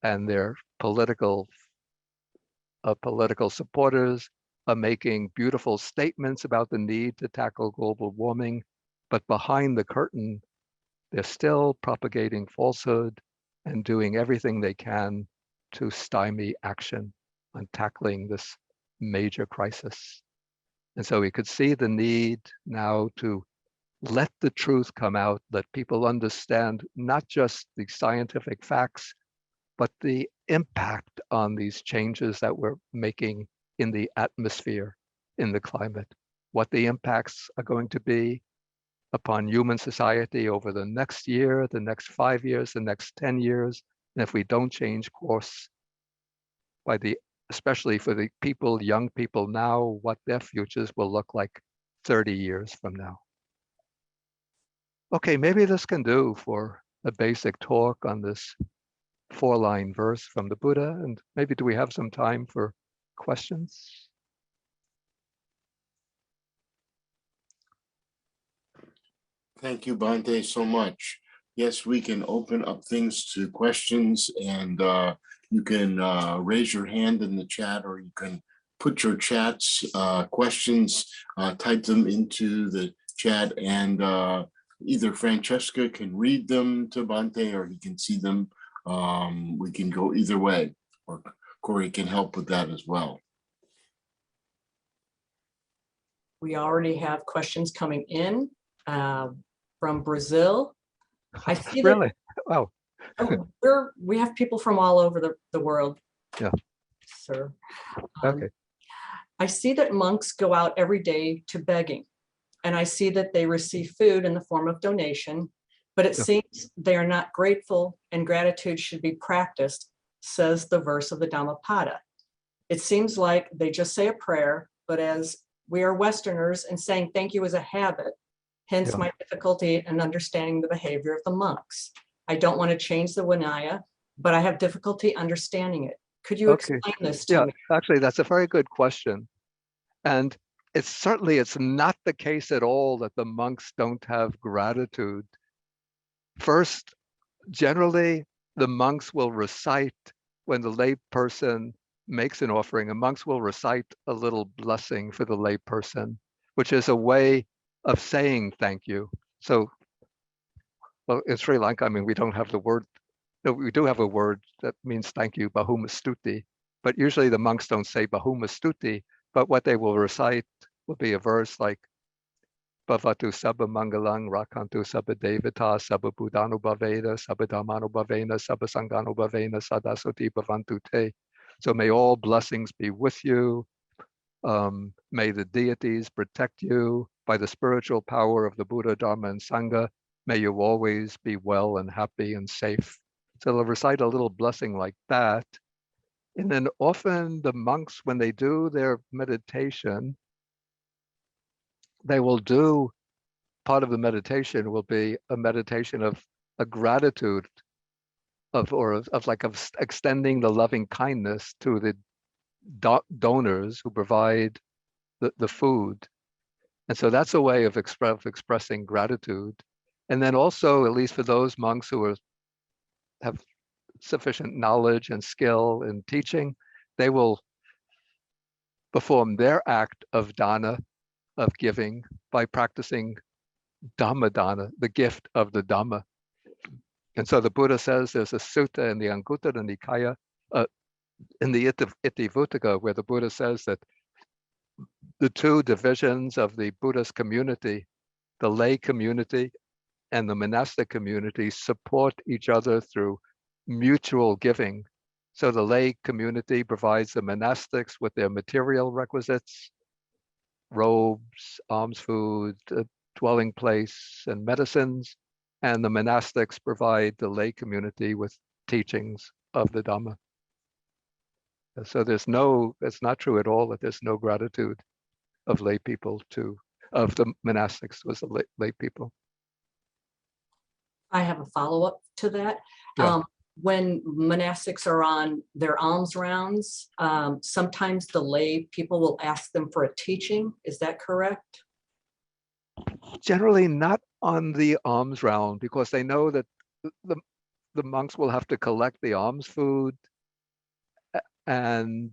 [SPEAKER 2] and their political supporters are making beautiful statements about the need to tackle global warming, but behind the curtain, they're still propagating falsehood and doing everything they can to stymie action on tackling this major crisis. And so we could see the need now to let the truth come out, let people understand not just the scientific facts, but the impact on these changes that we're making in the atmosphere, in the climate, what the impacts are going to be upon human society over the next year, the next 5 years, the next 10 years. And if we don't change course, especially for the young people now, what their futures will look like 30 years from now. Okay, maybe this can do for a basic talk on this 4-line verse from the Buddha. And maybe do we have some time for questions?
[SPEAKER 1] Thank you, Bhante, so much. Yes, we can open up things to questions, and you can raise your hand in the chat, or you can put your chat's questions, type them into the chat, and either Francesca can read them to Bhante or he can see them. We can go either way, or Corey can help with that as well.
[SPEAKER 3] We already have questions coming in from Brazil. I see that.
[SPEAKER 2] Really? Wow.
[SPEAKER 3] We have people from all over the world.
[SPEAKER 2] Yeah.
[SPEAKER 3] Sir.
[SPEAKER 2] Okay.
[SPEAKER 3] I see that monks go out every day to begging, and I see that they receive food in the form of donation, but it seems they are not grateful, and gratitude should be practiced, says the verse of the Dhammapada. It seems like they just say a prayer, but as we are Westerners and saying thank you is a habit, hence my difficulty in understanding the behavior of the monks. I don't want to change the Vinaya, but I have difficulty understanding it. Could you
[SPEAKER 2] Okay.
[SPEAKER 3] explain this to
[SPEAKER 2] Yeah,
[SPEAKER 3] me?
[SPEAKER 2] actually, that's a very good question. And it's not the case at all that the monks don't have gratitude. First, generally, the monks will recite when the lay person makes an offering, and monks will recite a little blessing for the lay person, which is a way of saying thank you. So, well, in Sri Lanka, I mean, we don't have the word. No, we do have a word that means thank you, Bahumastuti, but usually the monks don't say Bahumastuti, but what they will recite will be a verse like Bhavatu Sabba Mangalang Rakantu Sabba Devata Sabba Buddhanubhaveda Sabba Dhammanubhavena Sabba Sanghanubhavena Sadasoti Bhavantu Te. So may all blessings be with you. May the deities protect you by the spiritual power of the Buddha, Dharma, and Sangha. May you always be well and happy and safe. So they'll recite a little blessing like that. And then often the monks, when they do their meditation, they will do part of the meditation will be a meditation of a gratitude of extending the loving kindness to the donors who provide the food. And so that's a way of expressing gratitude. And then also, at least for those monks who have sufficient knowledge and skill in teaching, they will perform their act of dana, of giving, by practicing Dhamma dana, the gift of the Dhamma. And so the Buddha says there's a sutta in the Anguttara Nikaya, in the Itivuttaka, where the Buddha says that the two divisions of the Buddhist community, the lay community and the monastic community, support each other through mutual giving. So the lay community provides the monastics with their material requisites, robes, alms food, dwelling place, and medicines. And the monastics provide the lay community with teachings of the Dhamma. So it's not true at all that there's no gratitude of lay people of the monastics was the lay people.
[SPEAKER 3] I have a follow-up to that.
[SPEAKER 2] Yeah.
[SPEAKER 3] When monastics are on their alms rounds, sometimes the lay people will ask them for a teaching. Is that correct?
[SPEAKER 2] Generally not on the alms round, because they know that the monks will have to collect the alms food and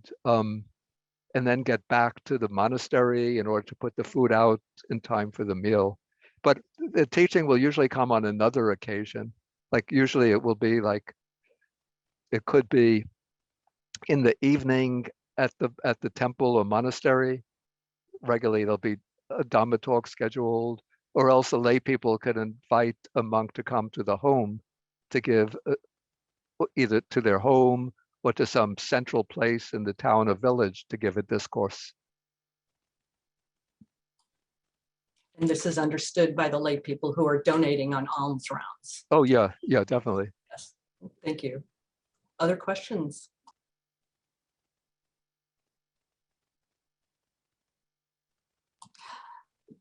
[SPEAKER 2] then get back to the monastery in order to put the food out in time for the meal. But the teaching will usually come on another occasion. Like usually it will be like, it could be in the evening at the temple or monastery. Regularly there'll be a Dhamma talk scheduled, or else the lay people could invite a monk to come to the home to give either to their home or to some central place in the town or village to give a discourse.
[SPEAKER 3] And this is understood by the lay people who are donating on alms rounds.
[SPEAKER 2] Oh yeah, definitely.
[SPEAKER 3] Yes, thank you. Other questions?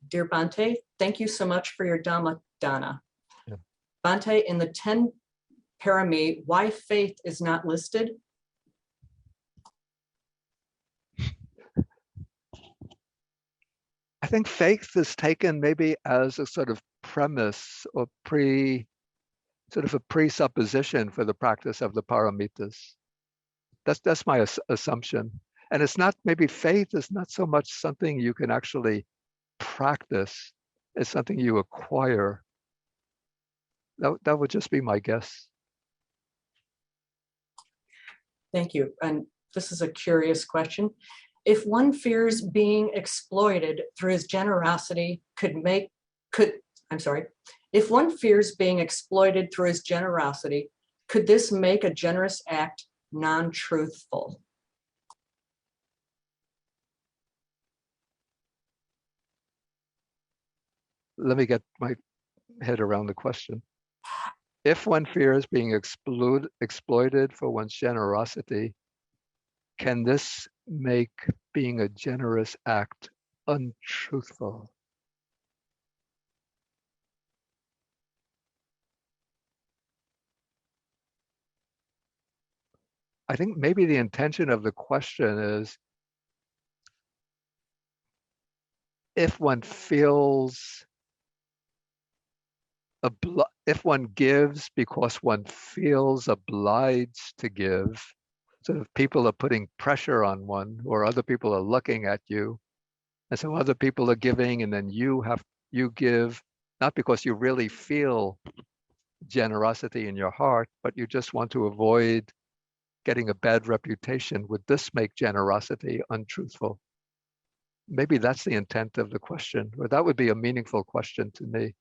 [SPEAKER 3] Dear Bhante, thank you so much for your Dhamma dana.
[SPEAKER 2] Yeah.
[SPEAKER 3] Bhante, in the 10 parami, why faith is not listed?
[SPEAKER 2] I think faith is taken maybe as a sort of premise or sort of a presupposition for the practice of the paramitas. That's my assumption. And it's not, maybe faith is not so much something you can actually practice, it's something you acquire. That would just be my guess.
[SPEAKER 3] Thank you. And this is a curious question. If one fears being exploited through his generosity if one fears being exploited through his generosity, could this make a generous act non-truthful?
[SPEAKER 2] Let me get my head around the question. If one fears being exploited for one's generosity, can this make being a generous act untruthful? I think maybe the intention of the question is, if one feels if one gives because one feels obliged to give, so if people are putting pressure on one, or other people are looking at you, and so other people are giving, and then you give, not because you really feel generosity in your heart, but you just want to avoid getting a bad reputation. Would this make generosity untruthful? Maybe that's the intent of the question, or that would be a meaningful question to me.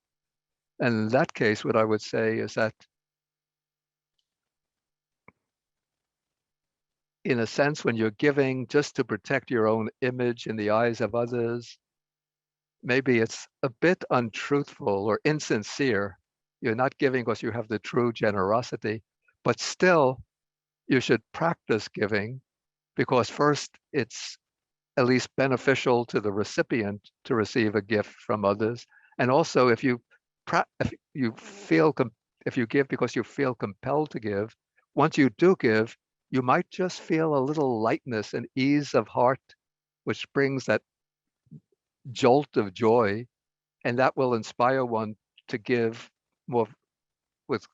[SPEAKER 2] And in that case, what I would say is that, in a sense, when you're giving just to protect your own image in the eyes of others, maybe it's a bit untruthful or insincere. You're not giving because you have the true generosity, but still you should practice giving, because first, it's at least beneficial to the recipient to receive a gift from others. And also, if you give because you feel compelled to give, once you do give, you might just feel a little lightness and ease of heart, which brings that jolt of joy, and that will inspire one to give more with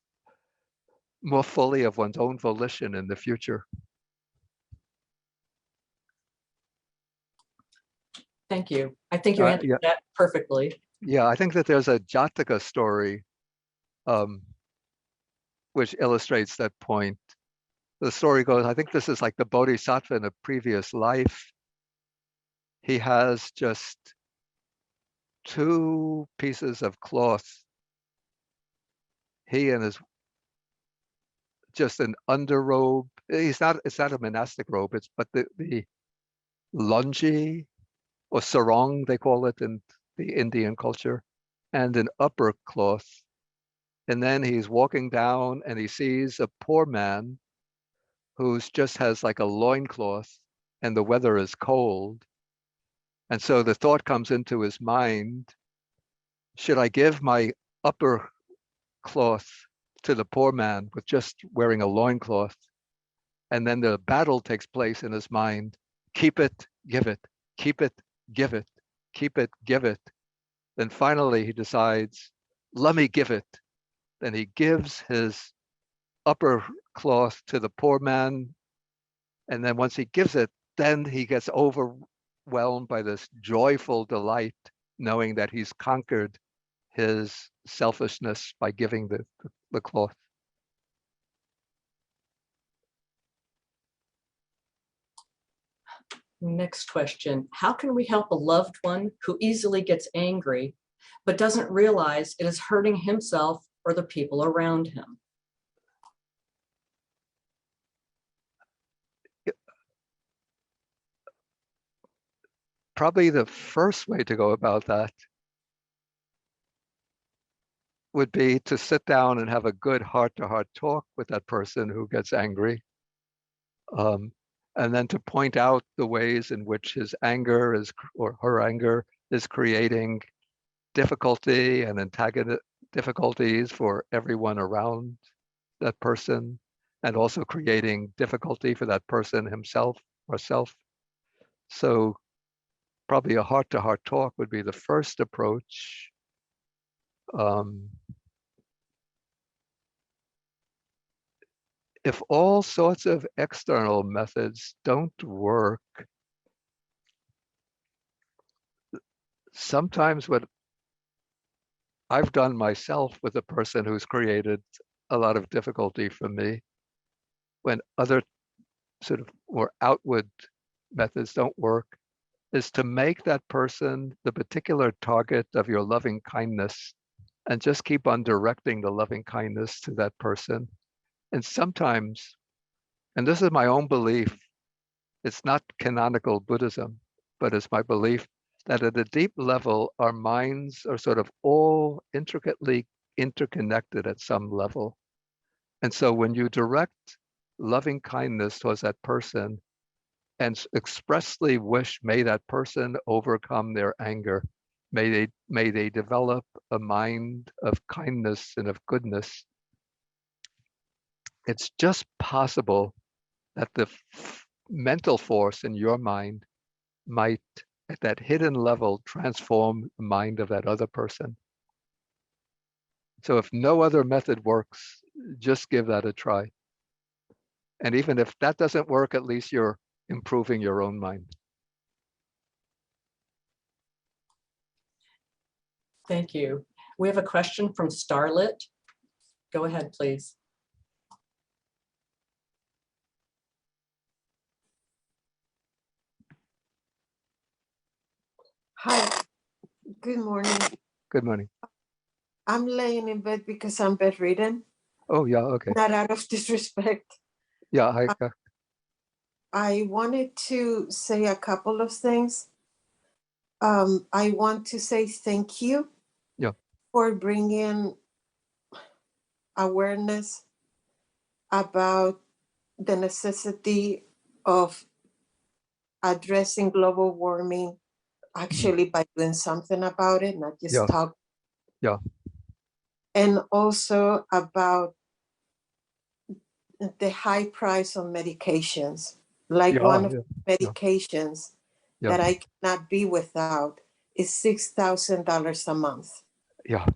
[SPEAKER 2] more fully of one's own volition in the future.
[SPEAKER 3] Thank you. I think you answered that perfectly.
[SPEAKER 2] Yeah, I think that there's a Jataka story which illustrates that point. The story goes, I think this is like the Bodhisattva in a previous life. He has just 2 pieces of cloth. He and his just an underrobe. It's not a monastic robe, but the lungi or sarong, they call it in the Indian culture, and an upper cloth. And then he's walking down and he sees a poor man who just has like a loincloth, and the weather is cold. And so the thought comes into his mind, should I give my upper cloth to the poor man with just wearing a loincloth? And then the battle takes place in his mind. Keep it, give it, keep it, give it, keep it, give it. Then finally he decides, let me give it. Then he gives his upper cloth to the poor man. And then once he gives it, then he gets overwhelmed by this joyful delight, knowing that he's conquered his selfishness by giving the cloth.
[SPEAKER 3] Next question. How can we help a loved one who easily gets angry, but doesn't realize it is hurting himself or the people around him?
[SPEAKER 2] Probably the first way to go about that would be to sit down and have a good heart-to-heart talk with that person who gets angry, and then to point out the ways in which his anger or her anger is creating difficulty and difficulties for everyone around that person, and also creating difficulty for that person himself or self. So probably a heart-to-heart talk would be the first approach. If all sorts of external methods don't work, sometimes what I've done myself with a person who's created a lot of difficulty for me, when other sort of more outward methods don't work, is to make that person the particular target of your loving kindness, and just keep on directing the loving kindness to that person. And sometimes, and this is my own belief, it's not canonical Buddhism, but it's my belief that at a deep level, our minds are sort of all intricately interconnected at some level. And so when you direct loving kindness towards that person and expressly wish, may that person overcome their anger, may they develop a mind of kindness and of goodness, it's just possible that the mental force in your mind might, at that hidden level, transform the mind of that other person. So if no other method works, just give that a try. And even if that doesn't work, at least you're improving your own mind.
[SPEAKER 3] Thank you. We have a question from Starlit. Go ahead, please.
[SPEAKER 4] Hi, good morning.
[SPEAKER 2] Good morning.
[SPEAKER 4] I'm laying in bed because I'm bedridden,
[SPEAKER 2] Oh, yeah, okay.
[SPEAKER 4] not out of disrespect.
[SPEAKER 2] Yeah,
[SPEAKER 4] I wanted to say a couple of things. I want to say thank you for bringing awareness about the necessity of addressing global warming, actually by doing something about it, not just talk.
[SPEAKER 2] Yeah.
[SPEAKER 4] And also about the high price of medications. Like one of the medications that I cannot be without is $6,000 a month.
[SPEAKER 2] Yeah.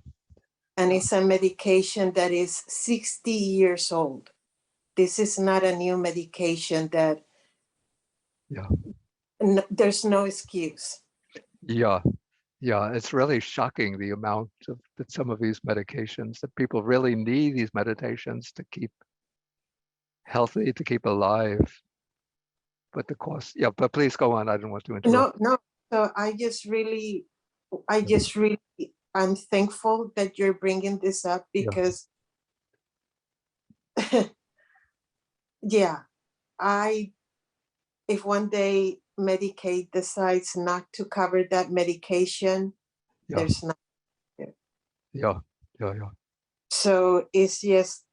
[SPEAKER 4] And it's a medication that is 60 years old. This is not a new medication that there's no excuse.
[SPEAKER 2] Yeah. It's really shocking the amount of that some of these medications, that people really need these meditations to keep healthy, to keep alive. But the cost, but please go on. I don't want to interrupt.
[SPEAKER 4] No. So I'm thankful that you're bringing this up because if one day Medicaid decides not to cover that medication, there's not.
[SPEAKER 2] Yeah.
[SPEAKER 4] So it's just,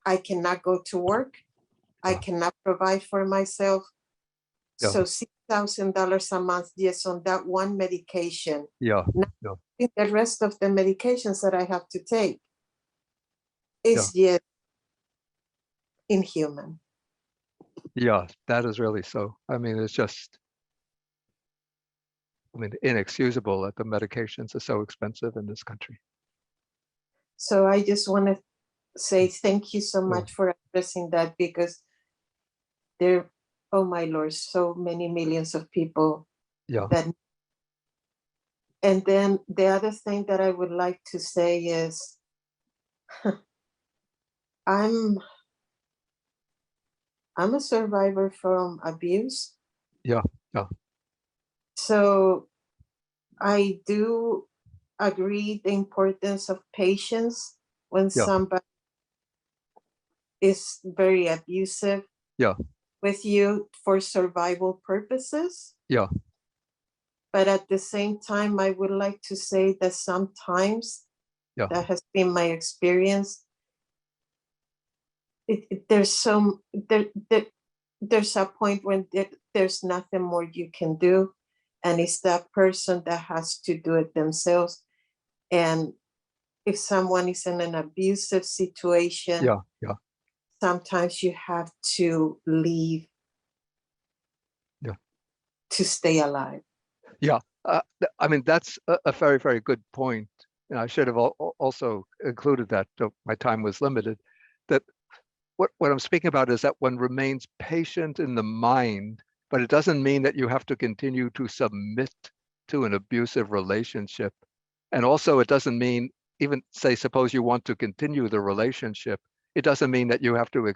[SPEAKER 4] I cannot go to work. I cannot provide for myself. So $6,000 a month just on that one medication. Not the rest of the medications that I have to take. It's just inhuman.
[SPEAKER 2] Yeah, that is really so. I mean, it's just, inexcusable that the medications are so expensive in this country.
[SPEAKER 4] So I just want to say thank you so much for addressing that, because there, oh my Lord, so many millions of people. And then the other thing that I would like to say is I'm a survivor from abuse. So I do agree the importance of patience when somebody is very abusive with you for survival purposes. But at the same time, I would like to say that sometimes that has been my experience. There's a point when there's nothing more you can do, and it's that person that has to do it themselves. And if someone is in an abusive situation, sometimes you have to leave to stay alive.
[SPEAKER 2] That's a very, very good point. And I should have also included that, though my time was limited, that what I'm speaking about is that one remains patient in the mind, but it doesn't mean that you have to continue to submit to an abusive relationship. And also it doesn't mean, even say, suppose you want to continue the relationship, it doesn't mean that you have to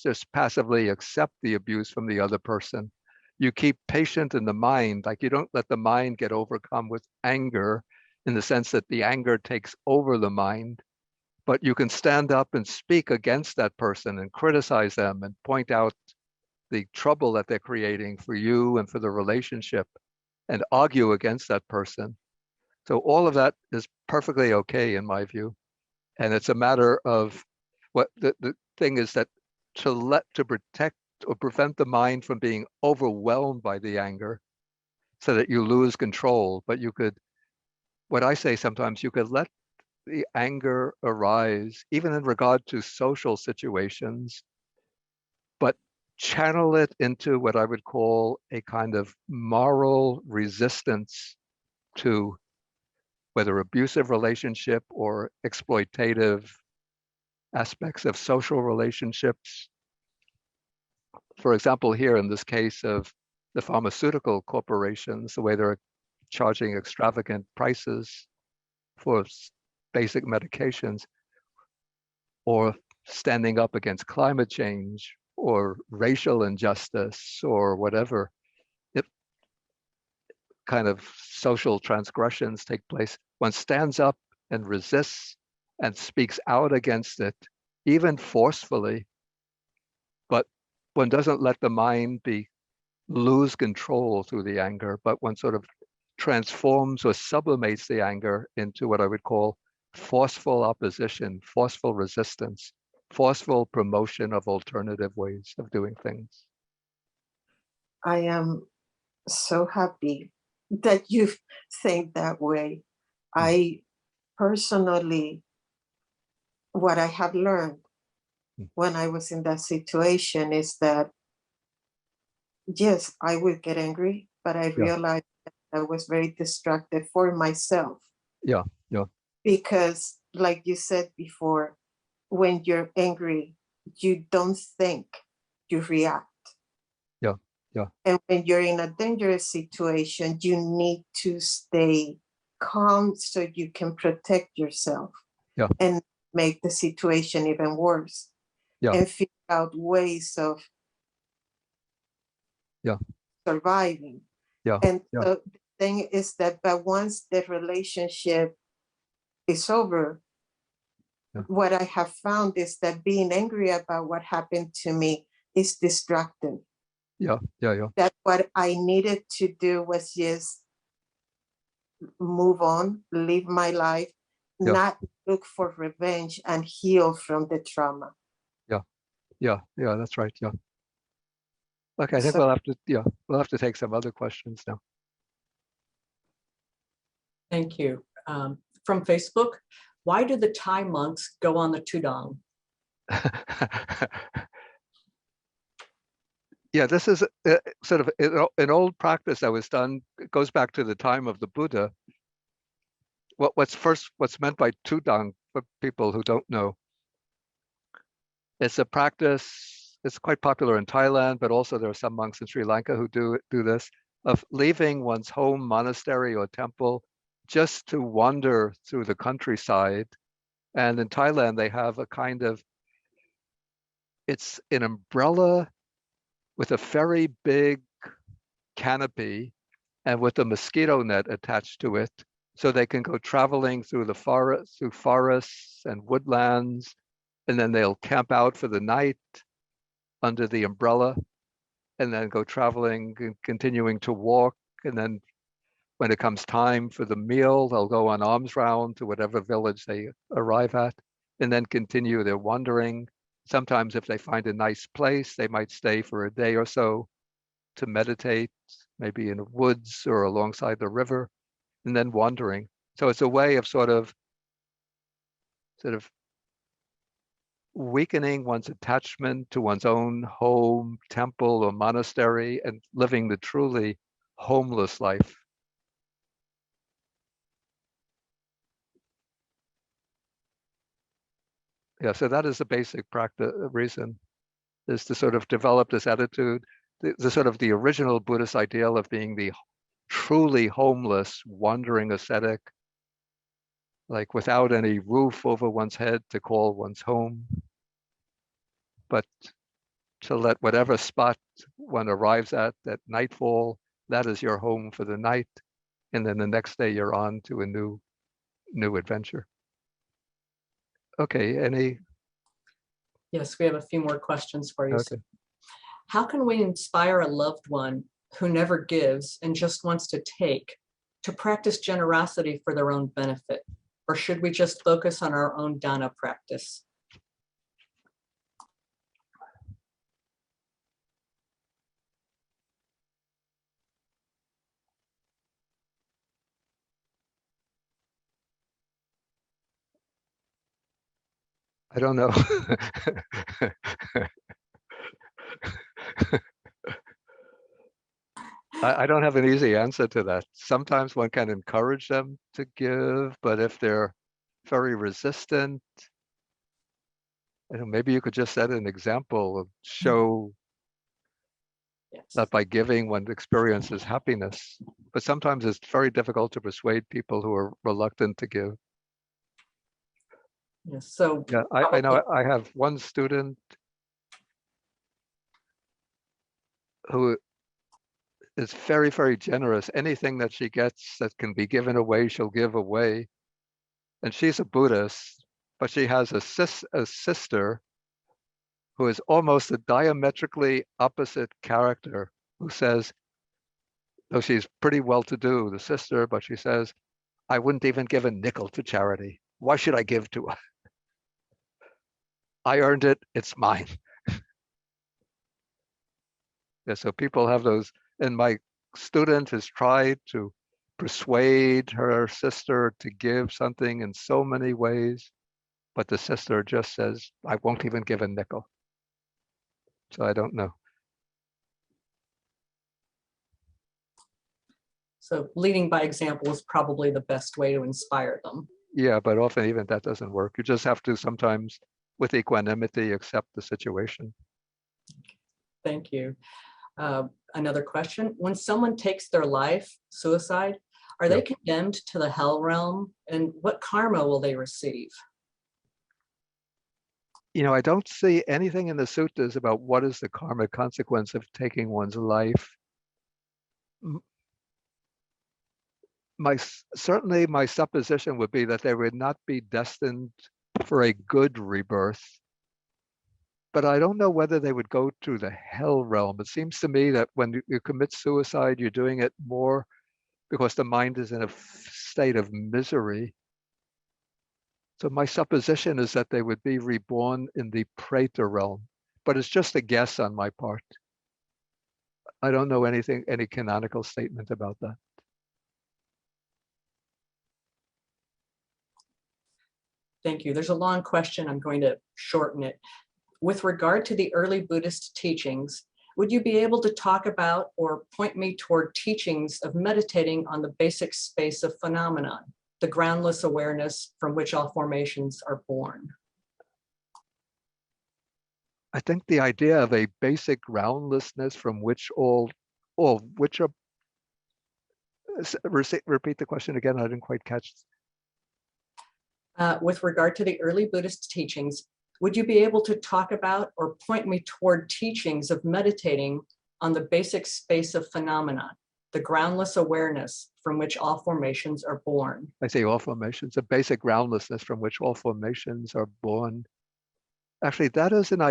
[SPEAKER 2] just passively accept the abuse from the other person. You keep patient in the mind, like you don't let the mind get overcome with anger, in the sense that the anger takes over the mind. But you can stand up and speak against that person and criticize them and point out the trouble that they're creating for you and for the relationship, and argue against that person. So all of that is perfectly okay in my view. And it's a matter of what the thing is, that to protect or prevent the mind from being overwhelmed by the anger so that you lose control. But you could, what I say sometimes, you could let the anger arise, even in regard to social situations, but channel it into what I would call a kind of moral resistance to whether abusive relationship or exploitative aspects of social relationships. For example, here in this case of the pharmaceutical corporations, the way they're charging extravagant prices for basic medications, or standing up against climate change or racial injustice or whatever, if kind of social transgressions take place, one stands up and resists and speaks out against it, even forcefully, but one doesn't let the mind lose control through the anger, but one sort of transforms or sublimates the anger into what I would call forceful opposition, forceful resistance, forceful promotion of alternative ways of doing things.
[SPEAKER 4] I am so happy that you think that way. I personally, what I have learned when I was in that situation is that, yes, I would get angry, but I realized that I was very destructive for myself.
[SPEAKER 2] Yeah, yeah.
[SPEAKER 4] Because, like you said before, when you're angry, you don't think, you react.
[SPEAKER 2] Yeah, yeah.
[SPEAKER 4] And when you're in a dangerous situation, you need to stay calm so you can protect yourself and make the situation even worse. And figure out ways of surviving. And so the thing is that, but once the relationship is over, what I have found is that being angry about what happened to me is destructive. That what I needed to do was just move on, live my life, not look for revenge and heal from the trauma.
[SPEAKER 2] Yeah, that's right. Yeah. Okay, I think we'll have to take some other questions now.
[SPEAKER 3] Thank you. From Facebook, why do the Thai monks go on the Tudong?
[SPEAKER 2] Yeah, this is sort of an old practice that was done. It goes back to the time of the Buddha. What's meant by Tudong, for people who don't know, it's a practice. It's quite popular in Thailand, but also there are some monks in Sri Lanka who do this, of leaving one's home monastery or temple just to wander through the countryside. And in Thailand, they have a kind of, it's an umbrella with a very big canopy and with a mosquito net attached to it, so they can go traveling through the forest, through forests and woodlands, and then they'll camp out for the night under the umbrella, and then go traveling and continuing to walk. And then when it comes time for the meal, they'll go on alms round to whatever village they arrive at, and then continue their wandering. Sometimes if they find a nice place, they might stay for a day or so to meditate, maybe in the woods or alongside the river, and then wandering. So it's a way of sort of weakening one's attachment to one's own home, temple, or monastery, and living the truly homeless life. Yeah, so that is the basic practice reason, is to sort of develop this attitude, the sort of the original Buddhist ideal of being the truly homeless, wandering ascetic, like without any roof over one's head to call one's home, but to let whatever spot one arrives at nightfall, that is your home for the night, and then the next day you're on to a new adventure. Okay, any?
[SPEAKER 3] Yes, we have a few more questions for you.
[SPEAKER 2] Okay.
[SPEAKER 3] How can we inspire a loved one who never gives and just wants to take to practice generosity for their own benefit? Or should we just focus on our own dana practice?
[SPEAKER 2] I don't know. I don't have an easy answer to that. Sometimes one can encourage them to give, but if they're very resistant, maybe you could just set an example of show that by giving one experiences happiness. But sometimes it's very difficult to persuade people who are reluctant to give.
[SPEAKER 3] Yes, so
[SPEAKER 2] yeah, I know I have one student who is very, very generous. Anything that she gets that can be given away, she'll give away. And she's a Buddhist, but she has a sister who is almost a diametrically opposite character, who says, though she's pretty well-to-do, the sister, but she says, I wouldn't even give a nickel to charity. Why should I give to her? I earned it, it's mine. Yeah, so people have those, and my student has tried to persuade her sister to give something in so many ways, but the sister just says, I won't even give a nickel. So I don't know.
[SPEAKER 3] So leading by example is probably the best way to inspire them.
[SPEAKER 2] Yeah, but often even that doesn't work. You just have to sometimes, with equanimity, accept the situation.
[SPEAKER 3] Thank you. Another question. When someone takes their life, suicide, are they condemned to the hell realm? And what karma will they receive?
[SPEAKER 2] I don't see anything in the suttas about what is the karmic consequence of taking one's life. Certainly my supposition would be that they would not be destined for a good rebirth, but I don't know whether they would go to the hell realm. It seems to me that when you commit suicide, you're doing it more because the mind is in a state of misery. So my supposition is that they would be reborn in the Preta realm, but it's just a guess on my part. I don't know any canonical statement about that.
[SPEAKER 3] Thank you. There's a long question. I'm going to shorten it. With regard to the early Buddhist teachings, would you be able to talk about or point me toward teachings of meditating on the basic space of phenomenon, the groundless awareness from which all formations are born?
[SPEAKER 2] I think the idea of a basic groundlessness from which which are, repeat the question again, I didn't quite catch.
[SPEAKER 3] With regard to the early Buddhist teachings, would you be able to talk about or point me toward teachings of meditating on the basic space of phenomenon, the groundless awareness from which all formations are born?
[SPEAKER 2] I say all formations, a basic groundlessness from which all formations are born. Actually, that is an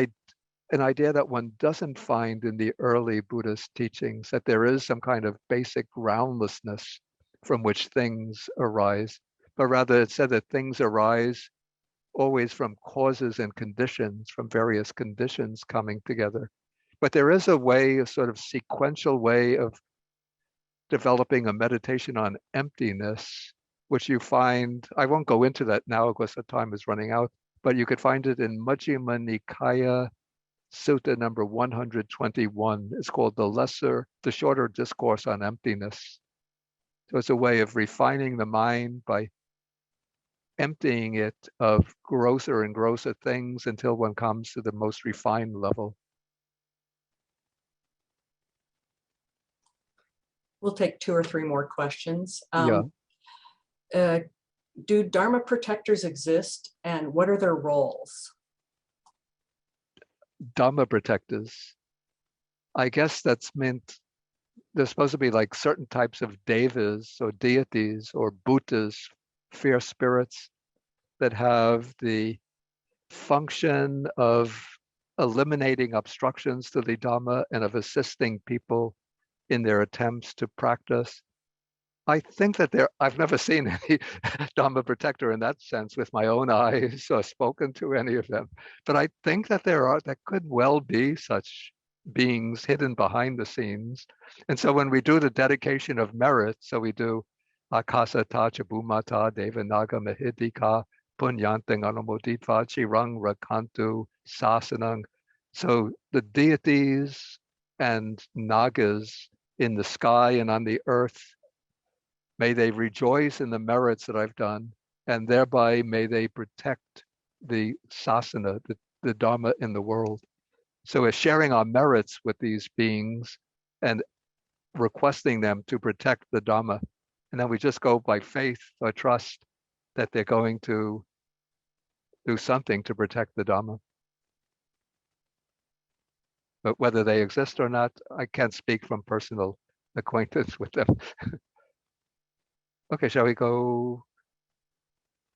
[SPEAKER 2] idea that one doesn't find in the early Buddhist teachings, that there is some kind of basic groundlessness from which things arise, but rather it's said that things arise always from causes and conditions, from various conditions coming together. But there is a sort of sequential way of developing a meditation on emptiness, which you find, I won't go into that now because the time is running out, but you could find it in Majjhima Nikaya Sutta number 121. It's called the shorter discourse on emptiness. So it's a way of refining the mind by emptying it of grosser and grosser things until one comes to the most refined level.
[SPEAKER 3] We'll take 2 or 3 more questions. Do Dharma protectors exist, and what are their roles?
[SPEAKER 2] Dharma protectors. I guess that's meant there's supposed to be like certain types of devas or deities or bhutas, fierce spirits, that have the function of eliminating obstructions to the Dhamma and of assisting people in their attempts to practice. I think that I've never seen any Dhamma protector in that sense with my own eyes or spoken to any of them. But I think that there could well be such beings hidden behind the scenes. And so when we do the dedication of merit, so we do Akasata Chabumata Devanaga Mahidika punyantang anumoditva chirang rakantu sasanang. So the deities and nagas in the sky and on the earth, may they rejoice in the merits that I've done, and thereby may they protect the sasana, the Dharma in the world. So we're sharing our merits with these beings and requesting them to protect the Dharma. And then we just go by faith or trust that they're going to do something to protect the Dharma. But whether they exist or not, I can't speak from personal acquaintance with them. Okay, shall we go?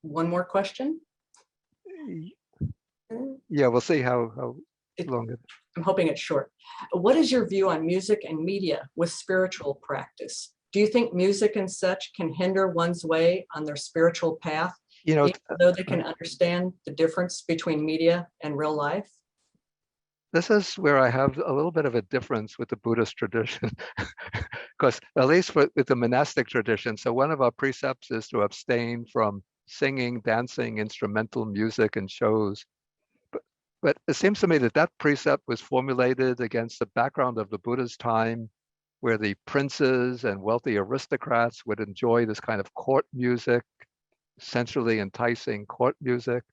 [SPEAKER 3] One more question?
[SPEAKER 2] Yeah, we'll see how long it.
[SPEAKER 3] I'm hoping it's short. What is your view on music and media with spiritual practice? Do you think music and such can hinder one's way on their spiritual path, even though they can understand the difference between media and real life?
[SPEAKER 2] This is where I have a little bit of a difference with the Buddhist tradition, because at least with the monastic tradition, so one of our precepts is to abstain from singing, dancing, instrumental music, and shows. But it seems to me that that precept was formulated against the background of the Buddha's time, where the princes and wealthy aristocrats would enjoy this kind of court music, sensually enticing court music.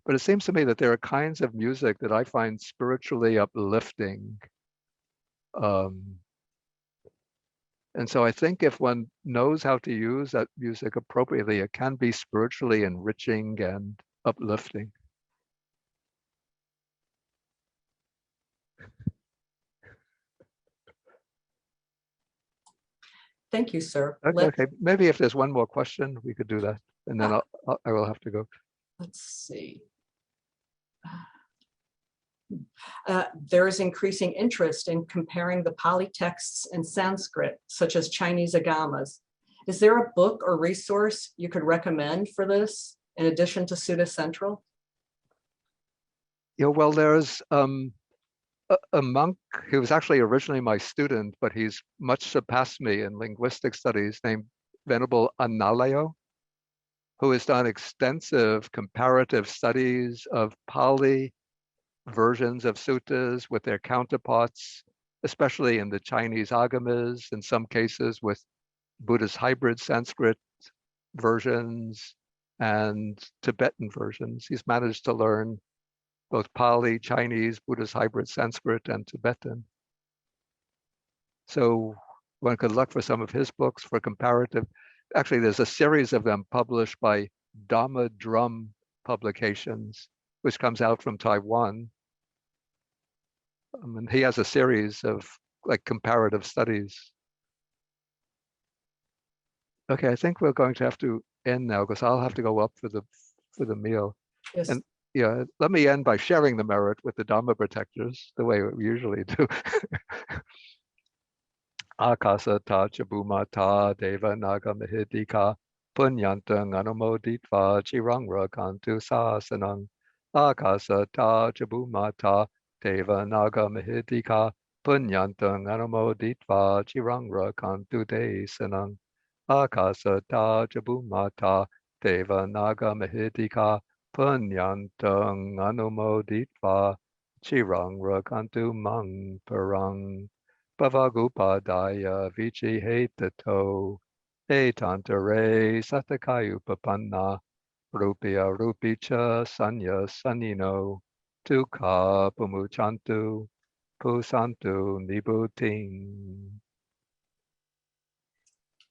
[SPEAKER 2] But it seems to me that there are kinds of music that I find spiritually uplifting. And so I think if one knows how to use that music appropriately, it can be spiritually enriching and uplifting.
[SPEAKER 3] Thank you, sir.
[SPEAKER 2] Okay, maybe if there's one more question, we could do that. And then I will have to go.
[SPEAKER 3] Let's see. There is increasing interest in comparing the Pali texts in Sanskrit, such as Chinese agamas. Is there a book or resource you could recommend for this, in addition to Sutta Central?
[SPEAKER 2] Yeah, well, there's a monk who was actually originally my student, but he's much surpassed me in linguistic studies, named Venerable Analayo, who has done extensive comparative studies of Pali versions of suttas with their counterparts, especially in the Chinese agamas, in some cases with Buddhist hybrid Sanskrit versions and Tibetan versions. He's managed to learn both Pali, Chinese, Buddhist hybrid Sanskrit, and Tibetan. So one could look for some of his books for comparative. Actually, there's a series of them published by Dharma Drum Publications, which comes out from Taiwan. And he has a series of like comparative studies. Okay, I think we're going to have to end now because I'll have to go up for the meal.
[SPEAKER 3] Yes.
[SPEAKER 2] And yeah, let me end by sharing the merit with the Dharma protectors, the way we usually do. Akasa ta chabumata deva naga mahidika punyantang anumoditva chirangra kantu sasanang. Akasa ta chabumata deva naga mahidika punyantang anumoditva chirangra kantu desanang. Akasa ta chabumata deva naga mahidika punyantang anumoditva chirangra kantu mang parang. Bhavagupadaya vici hetato etantare satakayupapanna rupya rupicha sanya sanino tukha pumuchantu pusantu nibuting.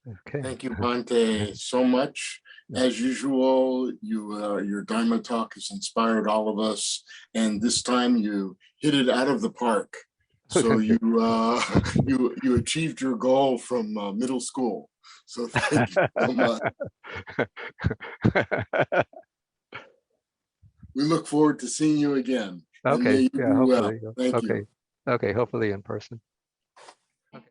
[SPEAKER 2] Okay.
[SPEAKER 1] Thank you, Bhante, so much. As usual, your Dharma talk has inspired all of us, and this time you hit it out of the park. So you achieved your goal from middle school. So thank you so much. We look forward to seeing you again.
[SPEAKER 2] Okay. Yeah. Hopefully.
[SPEAKER 1] Well. Thank you.
[SPEAKER 2] Okay. Hopefully in person.